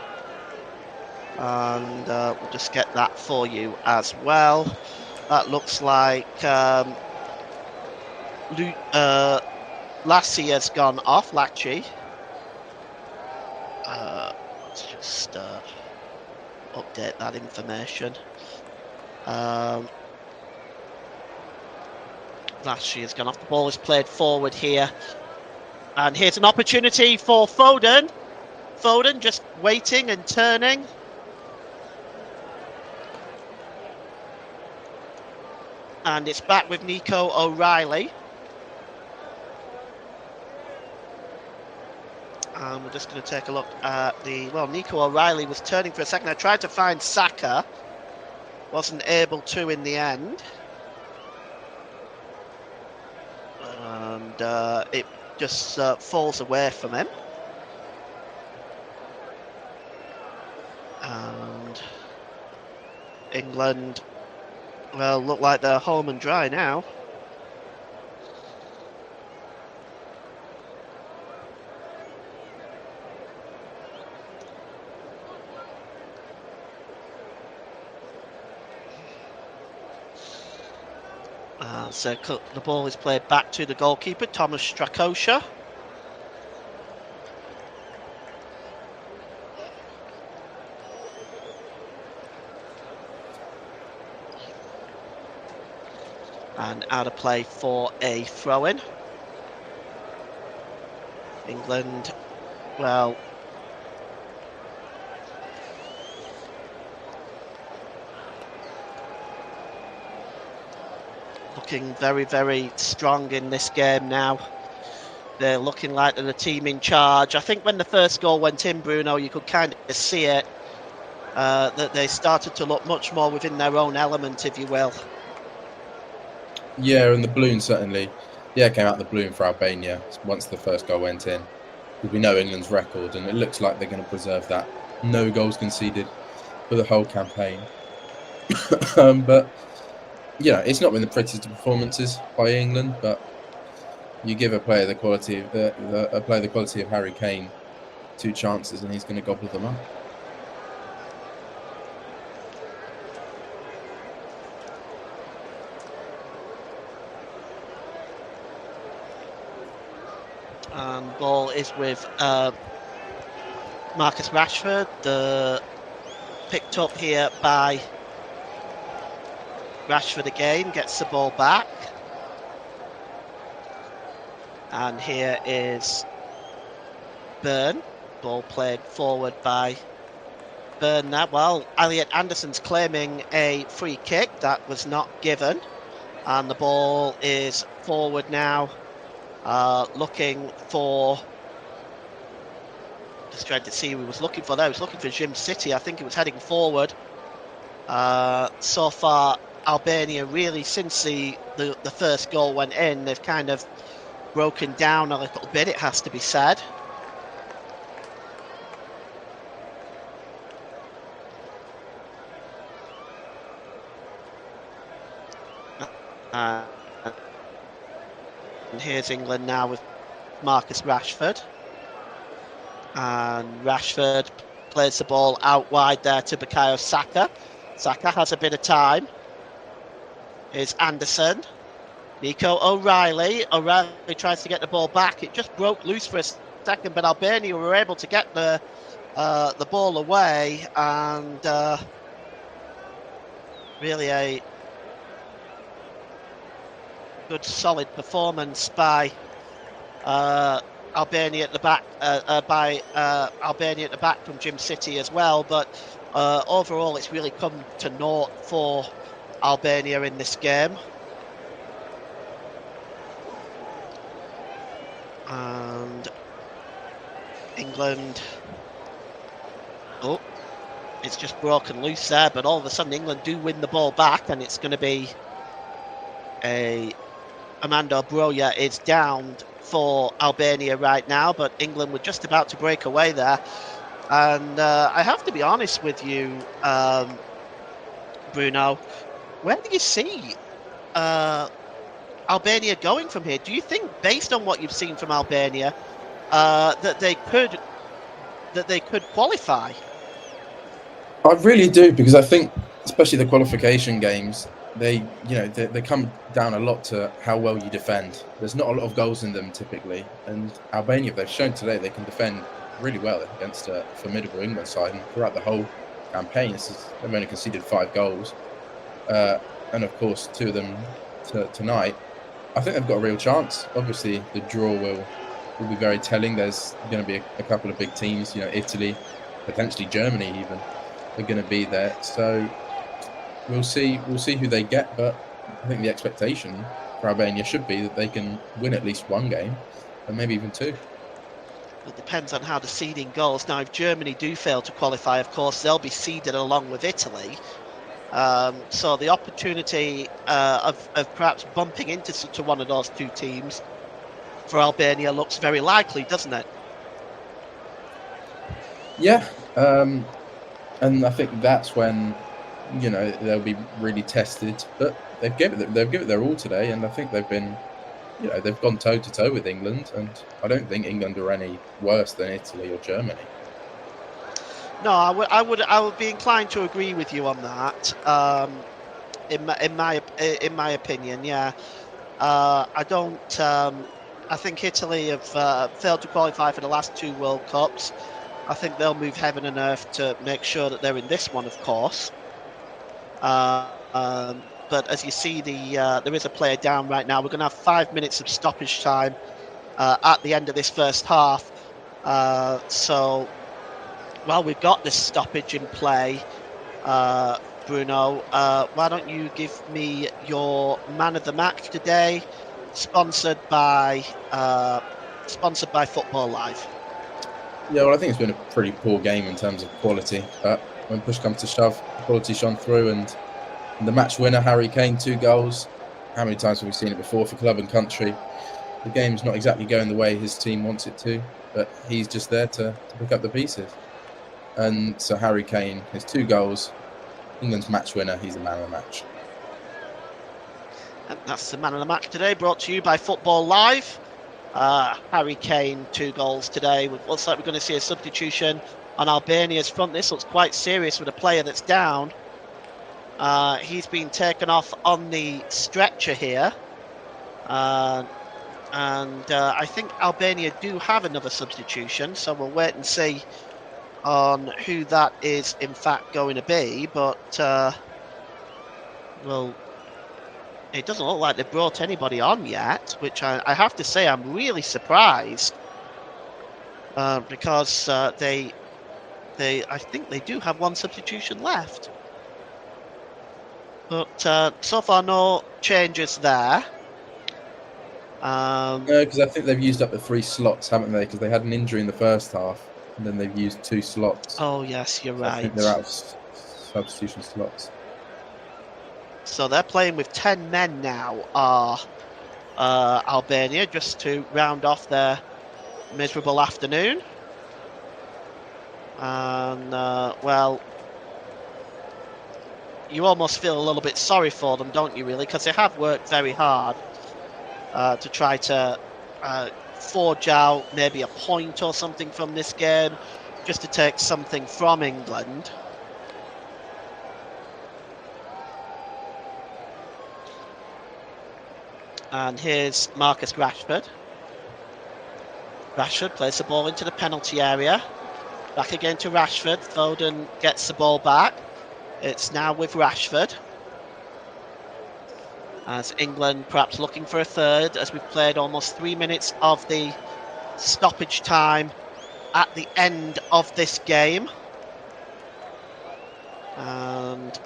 And we'll just get that for you as well. That looks like Lassie has gone off, Lachi. Let's just update that information. Lassie has gone off. The ball is played forward here. And here's an opportunity for Foden. Foden just waiting and turning. And it's back with Nico O'Reilly. And we're just going to take a look at Nico O'Reilly was turning for a second. I tried to find Saka. Wasn't able to in the end. And it just falls away from him. And England, well, look like they're home and dry now. So the ball is played back to the goalkeeper, Thomas Strakosha. And out of play for a throw-in. England, well, looking very, very strong in this game now. They're looking like they're the team in charge. I think when the first goal went in, Bruno, you could kind of see it, that they started to look much more within their own element, if you will. Yeah, and the balloon certainly, came out the balloon for Albania once the first goal went in. Because we know England's record, and it looks like they're going to preserve that. No goals conceded for the whole campaign. But it's not been the prettiest performances by England, but you give a player the quality of Harry Kane 2 chances, and he's going to gobble them up. And ball is with Marcus Rashford, picked up here by Rashford again, gets the ball back. And here is Byrne, ball played forward by Byrne now. Well, Elliot Anderson's claiming a free kick, that was not given. And the ball is forward now. Looking for, just trying to see who he was looking for there. He was looking for Jim City. I think he was heading forward. So far, Albania really, since the first goal went in, they've kind of broken down a little bit, it has to be said. And here's England now with Marcus Rashford. And Rashford plays the ball out wide there to Bukayo Saka. Saka has a bit of time. Here's Anderson. Nico O'Reilly. O'Reilly tries to get the ball back. It just broke loose for a second, but Albania were able to get the ball away, and really a good solid performance by Albania at the back, Albania at the back from Jim City as well. But overall, it's really come to naught for Albania in this game. And England, oh, it's just broken loose there, but all of a sudden England do win the ball back, and it's going to be Armando Broja is downed for Albania right now, but England were just about to break away there. And I have to be honest with you, Bruno, where do you see Albania going from here? Do you think, based on what you've seen from Albania, that they could qualify? I really do, because I think, especially the qualification games, they come down a lot to how well you defend. There's not a lot of goals in them typically, and Albania, they've shown today they can defend really well against a formidable England side, and throughout the whole campaign, they've only conceded 5 goals, and of course 2 of them tonight. I think they've got a real chance. Obviously, the draw will be very telling. There's going to be a couple of big teams, Italy, potentially Germany even, are going to be there. So we'll see who they get. But I think the expectation for Albania should be that they can win at least 1 game, and maybe even 2. It depends on how the seeding goes. Now, if Germany do fail to qualify, of course, they'll be seeded along with Italy. So the opportunity of perhaps bumping into one of those 2 teams for Albania looks very likely, doesn't it? Yeah, and I think that's when they'll be really tested. But they've given it their all today, and I think they've been, they've gone toe to toe with England, and I don't think England are any worse than Italy or Germany. No, I would be inclined to agree with you on that. In my opinion, yeah. I don't. I think Italy have failed to qualify for the last 2 World Cups. I think they'll move heaven and earth to make sure that they're in this one, of course. But as you see, there is a player down right now. We're going to have 5 minutes of stoppage time at the end of this first half. So, well, we've got this stoppage in play. Bruno, why don't you give me your man of the match today, sponsored by Football Live? Yeah, well, I think it's been a pretty poor game in terms of quality. But when push comes to shove, quality shone through, and the match winner, Harry Kane, 2 goals. How many times have we seen it before for club and country? The game's not exactly going the way his team wants it to, but he's just there to pick up the pieces. And so Harry Kane, his 2 goals, England's match winner, he's the man of the match. And that's the man of the match today, brought to you by Football Live. Harry Kane, 2 goals today. It looks like we're going to see a substitution on Albania's front. This looks quite serious with a player that's down. He's been taken off on the stretcher here. And I think Albania do have another substitution, so we'll wait and see on who that is in fact going to be. But, well, it doesn't look like they've brought anybody on yet, which I have to say I'm really surprised, because I think they do have 1 substitution left. But so far, no changes there. No, because I think they've used up the 3 slots, haven't they? Because they had an injury in the first half, and then they've used 2 slots. Oh, yes, you're right. I think they're out of substitution slots. So they're playing with 10 men now, Albania, just to round off their miserable afternoon. And, well, you almost feel a little bit sorry for them, don't you, really? Because they have worked very hard to try to forge out maybe a point or something from this game, just to take something from England. And here's Marcus Rashford. Rashford plays the ball into the penalty area. Back again to Rashford. Foden gets the ball back. It's now with Rashford. As England perhaps looking for a third, as we've played almost 3 minutes of the stoppage time at the end of this game. And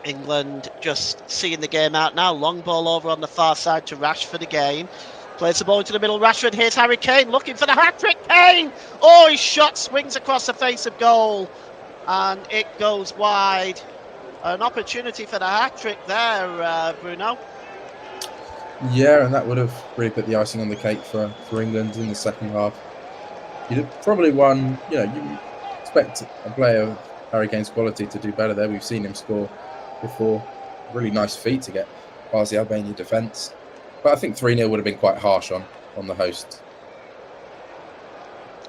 England just seeing the game out now. Long ball over on the far side to Rashford again. Plays the ball into the middle. Rashford, here's Harry Kane looking for the hat-trick. Kane! Oh, his shot swings across the face of goal. And it goes wide. An opportunity for the hat-trick there, Bruno. Yeah, and that would have really put the icing on the cake for England in the second half. You'd have probably won, you expect a player of Harry Kane's quality to do better there. We've seen him score before. Really nice feat to get past the Albania defence. But I think 3-0 would have been quite harsh on the hosts.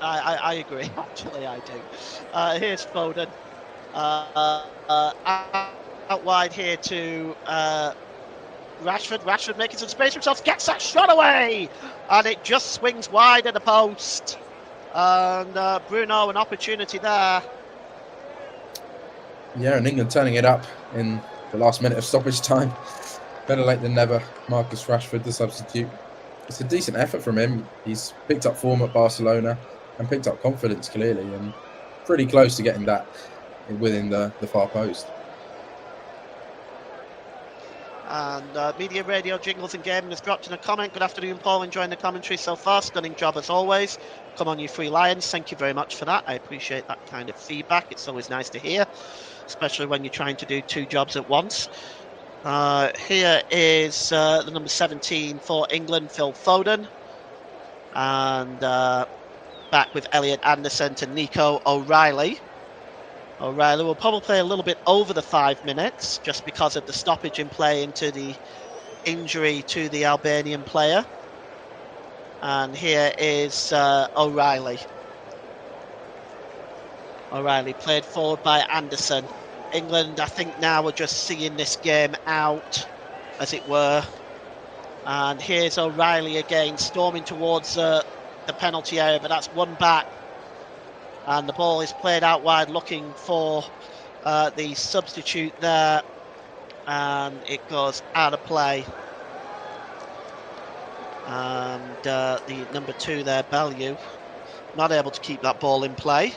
I agree, actually, I do. Here's Foden. Out wide here to Rashford. Rashford making some space for himself, gets that shot away, and it just swings wide at the post. And Bruno, an opportunity there. Yeah, and England turning it up in the last minute of stoppage time. Better late than never. Marcus Rashford, the substitute. It's a decent effort from him. He's picked up form at Barcelona and picked up confidence clearly, and pretty close to getting that within the far post. And media, radio, jingles and gaming has dropped in a comment. Good afternoon, Paul. Enjoying the commentary so far. Stunning job as always. Come on, you free lions. Thank you very much for that. I appreciate that kind of feedback. It's always nice to hear, especially when you're trying to do two jobs at once. Here is the number 17 for England, Phil Foden. And back with Elliot Anderson to Nico O'Reilly. O'Reilly will probably play a little bit over the 5 minutes just because of the stoppage in play into the injury to the Albanian player. And here is O'Reilly. O'Reilly played forward by Anderson. England, I think now are just seeing this game out, as it were. And here's O'Reilly again, storming towards the penalty area, but that's one back. And the ball is played out wide, looking for the substitute there. And it goes out of play. And the number 2 there, Bellew, not able to keep that ball in play.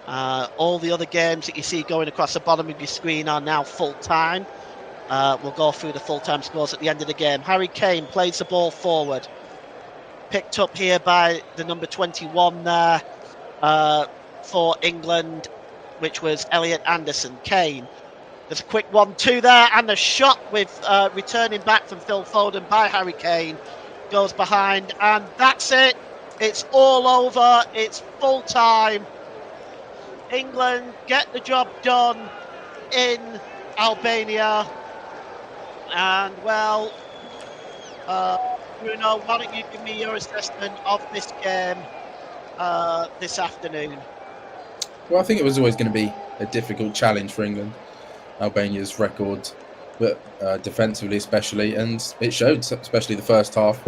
All the other games that you see going across the bottom of your screen are now full-time. We'll go through the full-time scores at the end of the game. Harry Kane plays the ball forward. Picked up here by the number 21 there for England, which was Elliot Anderson. Kane. There's a quick 1-2 there, and the shot with returning back from Phil Foden by Harry Kane goes behind, and that's it. It's all over. It's full-time. England get the job done in Albania. And, well, Bruno, why don't you give me your assessment of this game this afternoon? Well, I think it was always going to be a difficult challenge for England. Albania's record, but defensively especially, and it showed, especially the first half.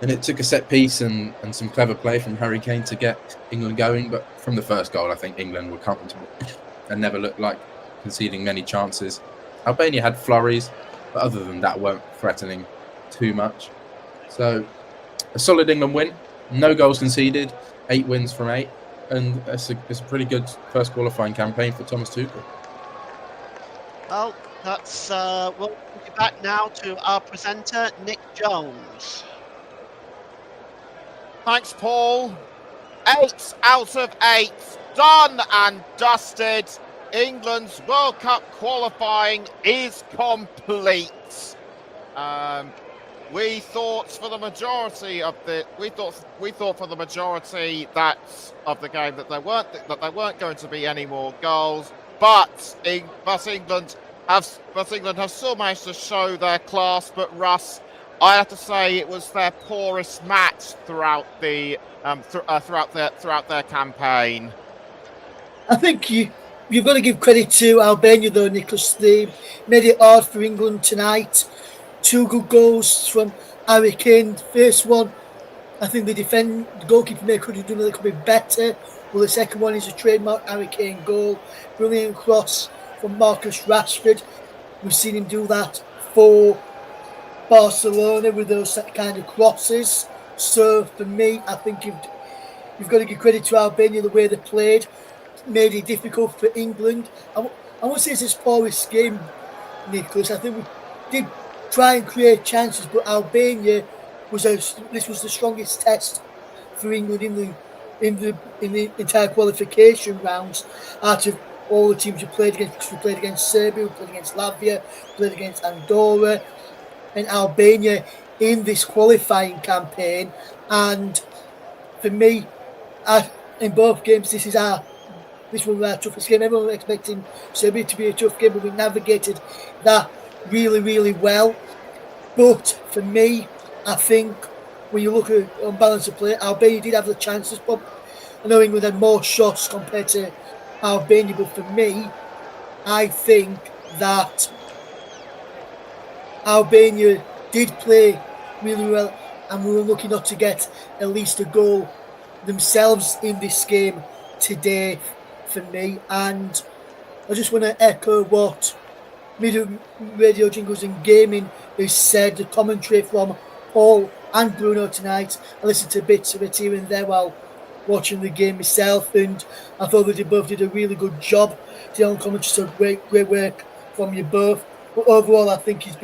And it took a set piece and some clever play from Harry Kane to get England going. But from the first goal, I think England were comfortable and never looked like conceding many chances. Albania had flurries, but other than that, weren't threatening too much. So a solid England win, no goals conceded, 8 wins from 8, and it's a pretty good first qualifying campaign for Thomas Tuchel. Well, that's we'll be back now to our presenter, Nick Jones. Thanks, Paul. 8 out of 8, done and dusted. England's World Cup qualifying is complete. We thought for the majority of the for the majority of the game that there weren't going to be any more goals. but England have still managed to show their class. But Russ, I have to say it was their poorest match throughout their campaign. I think you've got to give credit to Albania though, Nicholas. They made it hard for England tonight. 2 good goals from Harry Kane. The first one, I think the goalkeeper may could have done a little bit better. Well, the second one is a trademark Harry Kane goal. Brilliant cross from Marcus Rashford. We've seen him do that for Barcelona with those kind of crosses. So for me, I think you've got to give credit to Albania the way they played. Made it difficult for England. I won't say it's his poorest game, Nicholas. I think we did try and create chances, but Albania this was the strongest test for England in the entire qualification rounds out of all the teams we played against. Because we played against Serbia, we played against Latvia, we played against Andorra and Albania in this qualifying campaign. And for me, in both games, this was our toughest game. Everyone was expecting Serbia to be a tough game, but we navigated that really, really well. But for me, I think when you look at on balance of play, Albania did have the chances, but I know England had more shots compared to Albania. But for me, I think that Albania did play really well, and we were lucky not to get at least a goal themselves in this game today for me. And I just want to echo what Radio Jingles and Gaming has said, the commentary from Paul and Bruno tonight. I listened to bits of it here and there while watching the game myself, and I thought that they both did a really good job. The own commentary, so great work from you both. But overall, I think it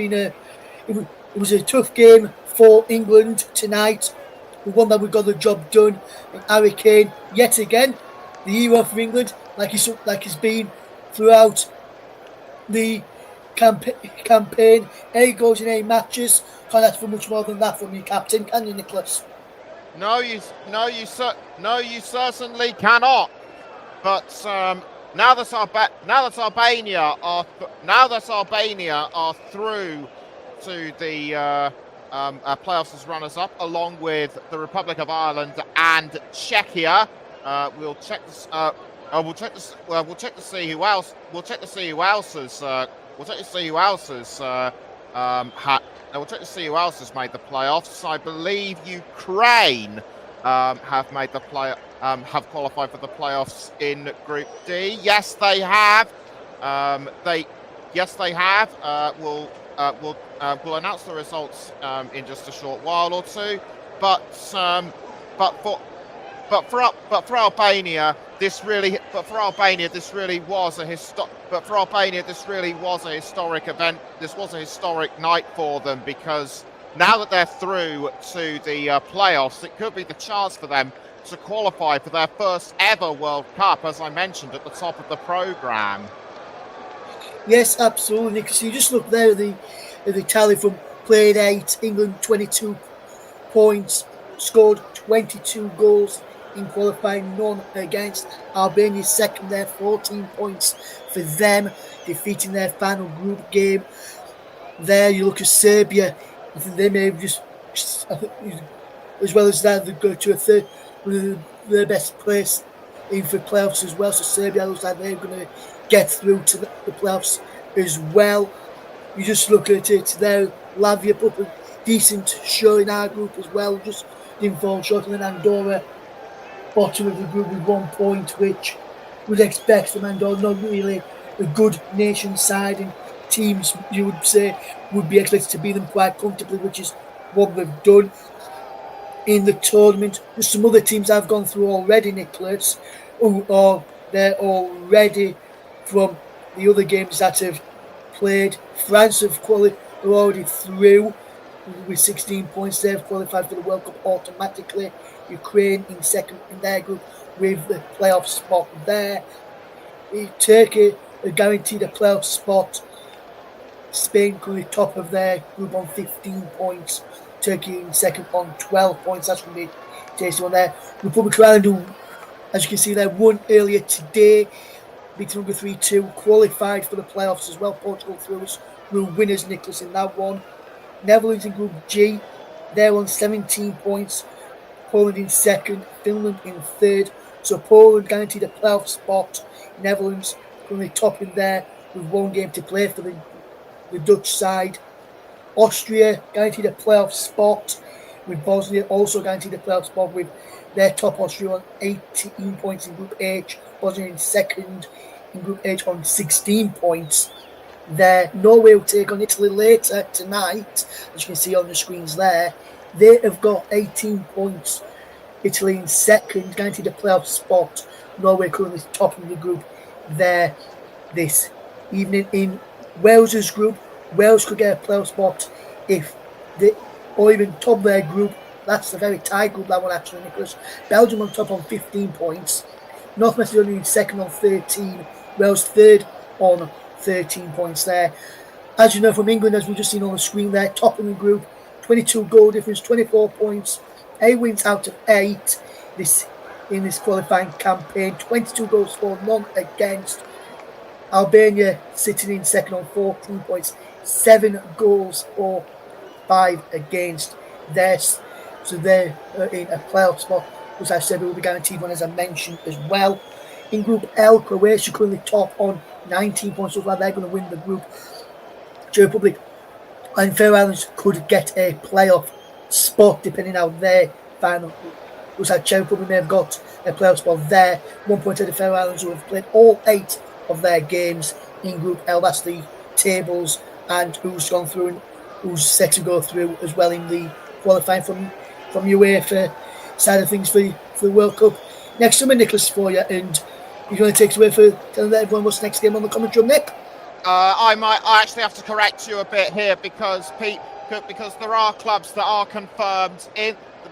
was a tough game for England tonight. The one that we got the job done. And Harry Kane, yet again, the hero for England, like he's been throughout the campaign. 8 goals in 8 matches. Can't ask for much more than that from your captain, can you, Nicholas? No, you certainly cannot. But now that Albania are through to the playoffs as runners-up, along with the Republic of Ireland and Czechia, we'll check to see who else has made the playoffs. I believe Ukraine have qualified for the playoffs in Group D. Yes, they have. We'll announce the results in just a short while or two. But for Albania, this really was a historic event. This was a historic night for them, because now that they're through to the playoffs, it could be the chance for them to qualify for their first ever World Cup, as I mentioned at the top of the programme. Yes, absolutely. Because you just look there at the tally from played 8, England 22 points, scored 22 goals in qualifying, none against. Albania second there, 14 points for them, defeating their final group game. There you look at Serbia, I think they may have just, as well as that, they go to a third, their best place in for playoffs as well. So Serbia looks like they're going to get through to the playoffs as well. You just look at it there, Latvia put a decent show in our group as well, just didn't fall short. And then Andorra, bottom of the group with 1 point, which would expect from Andorra, not really a good nation side, and teams you would say would be expected to beat them quite comfortably, which is what they've done in the tournament. There's some other teams I've gone through already, Nicholas, they're already from the other games that have played. France are already through with 16 points. They've qualified for the World Cup automatically. Ukraine in second in their group with the playoff spot there. Turkey are guaranteed a playoff spot. Spain currently top of their group on 15 points. Turkey in second on 12 points. That's going to be a tasty one there. Republic of Ireland, who, as you can see there, won earlier today beating Hungary 3-2, qualified for the playoffs as well. Portugal through winners, Nicholas, in that one. Netherlands in Group G, they're on 17 points. Poland in second, Finland in third. So Poland guaranteed a playoff spot. Netherlands currently topping there with 1 game to play for the Dutch side. Austria guaranteed a playoff spot, with Bosnia also guaranteed a playoff spot with their top Austria on 18 points in Group H. Bosnia in second in Group H on 16 points. There, Norway will take on Italy later tonight, as you can see on the screens there. They have got 18 points. Italy in second, guaranteed a playoff spot. Norway currently topping the group there this evening. In Wales's group, Wales could get a playoff spot if they, or even top their group. That's a very tight group, that one actually, Nicholas. Belgium on top on 15 points. North Macedonia in second on 13. Wales third on 13 points there. As you know from England, as we've just seen on the screen there, top in the group, 22 goal difference, 24 points, 8 wins out of 8 in this qualifying campaign, 22 goals for, none against. Albania sitting in second on 14 points, 7 goals for, 5 against. So they're in a playoff spot, as I said, will be guaranteed one, as I mentioned as well. In Group L, Croatia currently top on 19 points, so far they're going to win the group. Czech Republic and Faroe Islands could get a playoff spot depending on their final. Looks like Czech Republic may have got a playoff spot there. 1 point to the Faroe Islands, who have played all 8 of their games in Group L. That's the tables and who's gone through and who's set to go through as well in the qualifying from UEFA side of things for the World Cup next summer, Nicholas, for you. And you're going to take us away for telling everyone what's the next game on the commentary, Nick? I actually have to correct you a bit here because there are clubs that are confirmed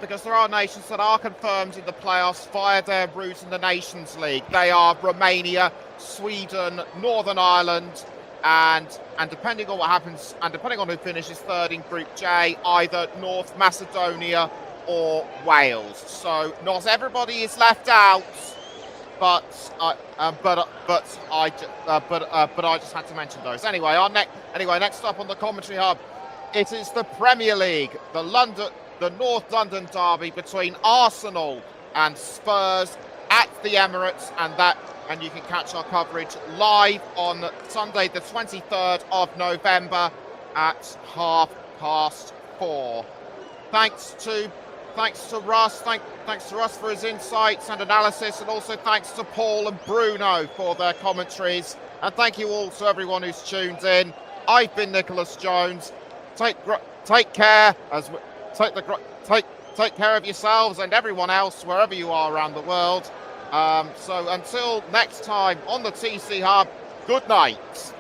because there are nations that are confirmed in the playoffs via their route in the Nations League. They are Romania, Sweden, Northern Ireland, and depending on what happens and depending on who finishes third in Group J, either North Macedonia or Wales. So not everybody is left out. But I just had to mention those. Anyway, next up on the Commentary Hub, it is the Premier League, the North London derby between Arsenal and Spurs at the Emirates, and you can catch our coverage live on Sunday, the 23rd of November at 4:30. Thanks to Russ for his insights and analysis, and also thanks to Paul and Bruno for their commentaries. And thank you all to everyone who's tuned in. I've been Nicholas Jones. Take care take care of yourselves and everyone else wherever you are around the world. So until next time on the TC Hub, good night.